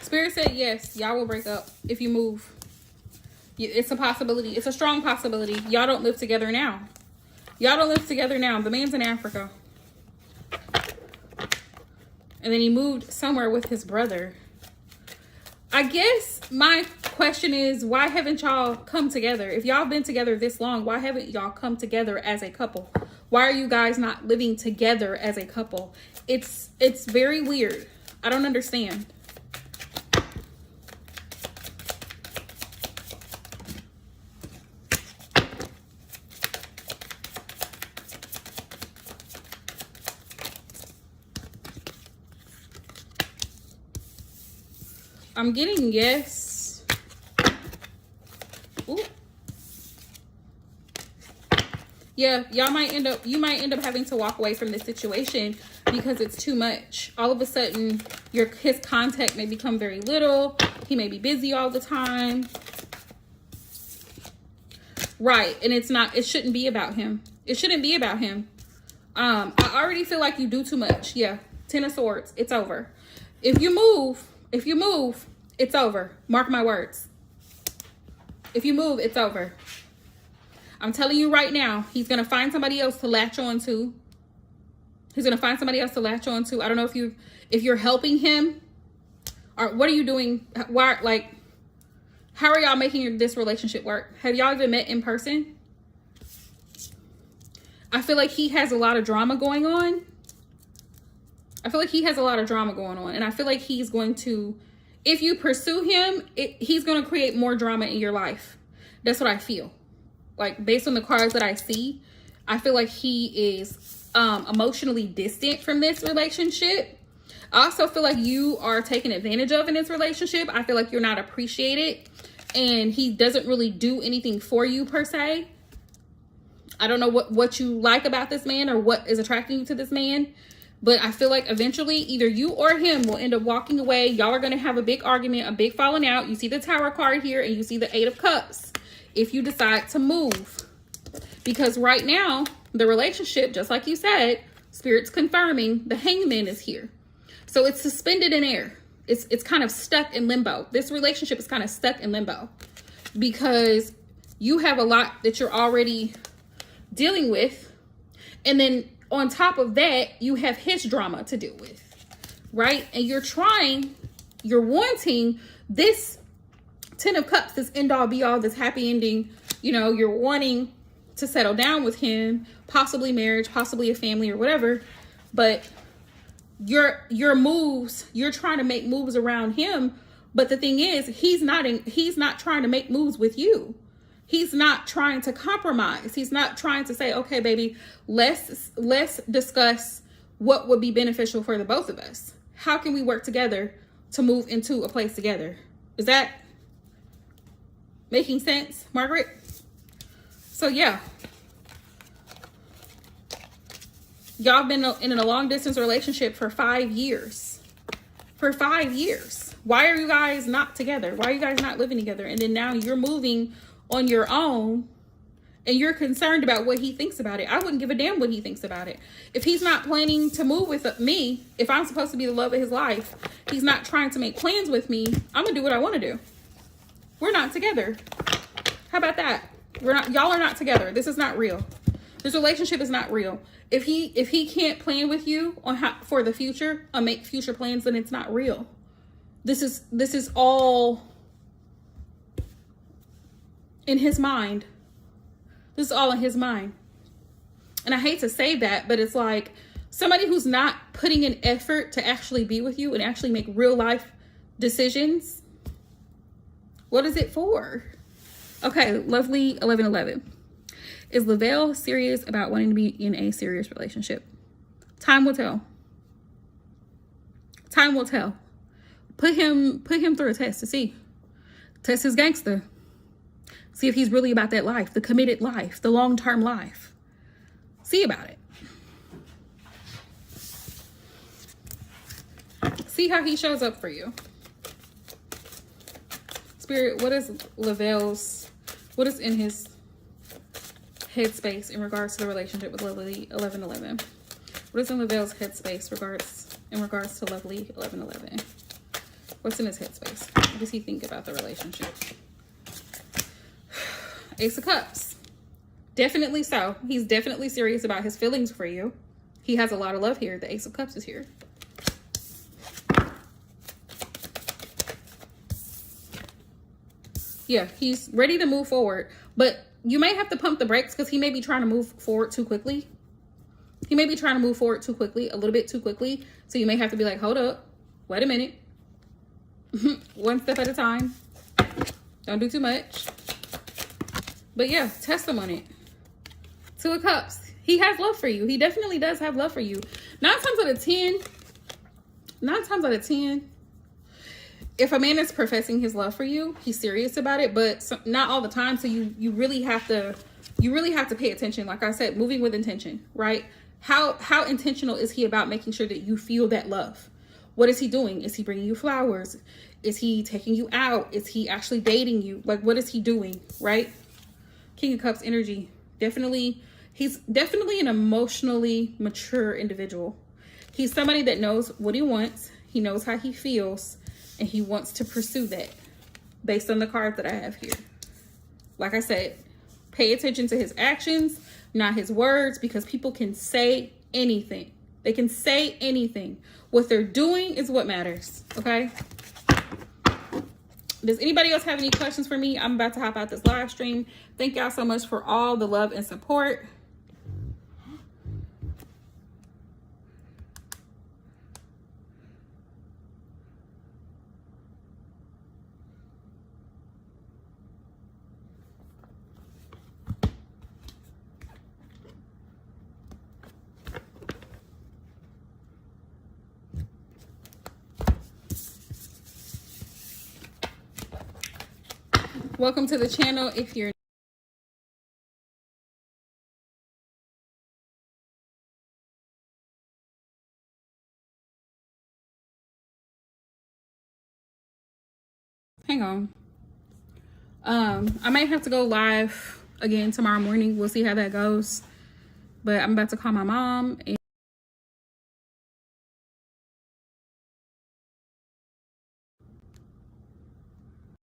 Spirit said yes, y'all will break up if you move. It's a possibility. It's a strong possibility. Y'all don't live together now. Y'all don't live together now. The man's in Africa. And then he moved somewhere with his brother. I guess my question is, why haven't y'all come together? If y'all been together this long, why haven't y'all come together as a couple? Why are you guys not living together as a couple? It's very weird. I don't understand. I'm getting yes. Ooh. Yeah, you might end up having to walk away from this situation because it's too much. All of a sudden, his contact may become very little. He may be busy all the time. Right, and it shouldn't be about him. It shouldn't be about him. I already feel like you do too much. Yeah, 10 of Swords, it's over. If you move, it's over. Mark my words. If you move, it's over. I'm telling you right now, he's going to find somebody else to latch on to. He's going to find somebody else to latch on to. I don't know if you're helping him, or what are you doing? Why, like, how are y'all making this relationship work? Have y'all even met in person? I feel like he has a lot of drama going on. And I feel like he's going to, if you pursue him, he's going to create more drama in your life. That's what I feel. Like, based on the cards that I see, I feel like he is emotionally distant from this relationship. I also feel like you are taken advantage of in this relationship. I feel like you're not appreciated, and he doesn't really do anything for you per se. I don't know what you like about this man or what is attracting you to this man. But I feel like eventually either you or him will end up walking away. Y'all are going to have a big argument, a big falling out. You see the Tower card here and you see the 8 of Cups. If you decide to move. Because right now, the relationship, just like you said, Spirit's confirming the Hangman is here. So it's suspended in air. It's kind of stuck in limbo. This relationship is kind of stuck in limbo. Because you have a lot that you're already dealing with. And then on top of that, you have his drama to deal with, right? And you're wanting this 10 of Cups, this end all be all, this happy ending. You know, you're wanting to settle down with him, possibly marriage, possibly a family or whatever. But your moves, you're trying to make moves around him. But the thing is, he's not trying to make moves with you. He's not trying to compromise. He's not trying to say, okay, baby, let's discuss what would be beneficial for the both of us. How can we work together to move into a place together? Is that making sense, Margaret? So yeah. Y'all been in a long distance relationship for 5 years. For 5 years. Why are you guys not together? Why are you guys not living together? And then now you're moving on your own and you're concerned about what he thinks about it. I wouldn't give a damn what he thinks about it. If he's not planning to move with me, if I'm supposed to be the love of his life, he's not trying to make plans with me, I'm gonna do what I want to do. We're not together. How about that? Y'all are not together. This is not real. This relationship is not real. If he can't plan with you on how for the future or make future plans, then it's not real. This is all in his mind. This is all in his mind. And I hate to say that, but it's like somebody who's not putting an effort to actually be with you and actually make real life decisions. What is it for? Okay, lovely 1111. Is Lavelle serious about wanting to be in a serious relationship? Time will tell. Time will tell. Put him through a test to see. Test his gangster. See if he's really about that life, the committed life, the long-term life. See about it. See how he shows up for you. Spirit, what is what is in his headspace in regards to the relationship with Lovely 1111? What is in Lavelle's headspace in regards to Lovely 1111? What's in his headspace? What does he think about the relationship? Ace of Cups. Definitely so. He's definitely serious about his feelings for you. He has a lot of love here. The Ace of Cups is here. Yeah, he's ready to move forward. But you may have to pump the brakes because he may be trying to move forward too quickly. He may be trying to move forward too quickly, a little bit too quickly. So you may have to be like, hold up. Wait a minute. One step at a time. Don't do too much. But yeah, test him on it. Two of Cups. He has love for you. He definitely does have love for you. 9 times out of 10, if a man is professing his love for you, he's serious about it, but not all the time. So you really have to pay attention. Like I said, moving with intention, right? How intentional is he about making sure that you feel that love? What is he doing? Is he bringing you flowers? Is he taking you out? Is he actually dating you? Like, what is he doing, right? King of Cups energy. He's definitely an emotionally mature individual. He's somebody that knows what he wants. He knows how he feels, and he wants to pursue that based on the card that I have here. Like I said, pay attention to his actions, not his words, because people can say anything. They can say anything. What they're doing is what matters, okay? Does anybody else have any questions for me? I'm about to hop out this live stream. Thank y'all so much for all the love and support. Welcome to the channel. If you're hang on. I might have to go live again tomorrow morning. We'll see how that goes. But I'm about to call my mom.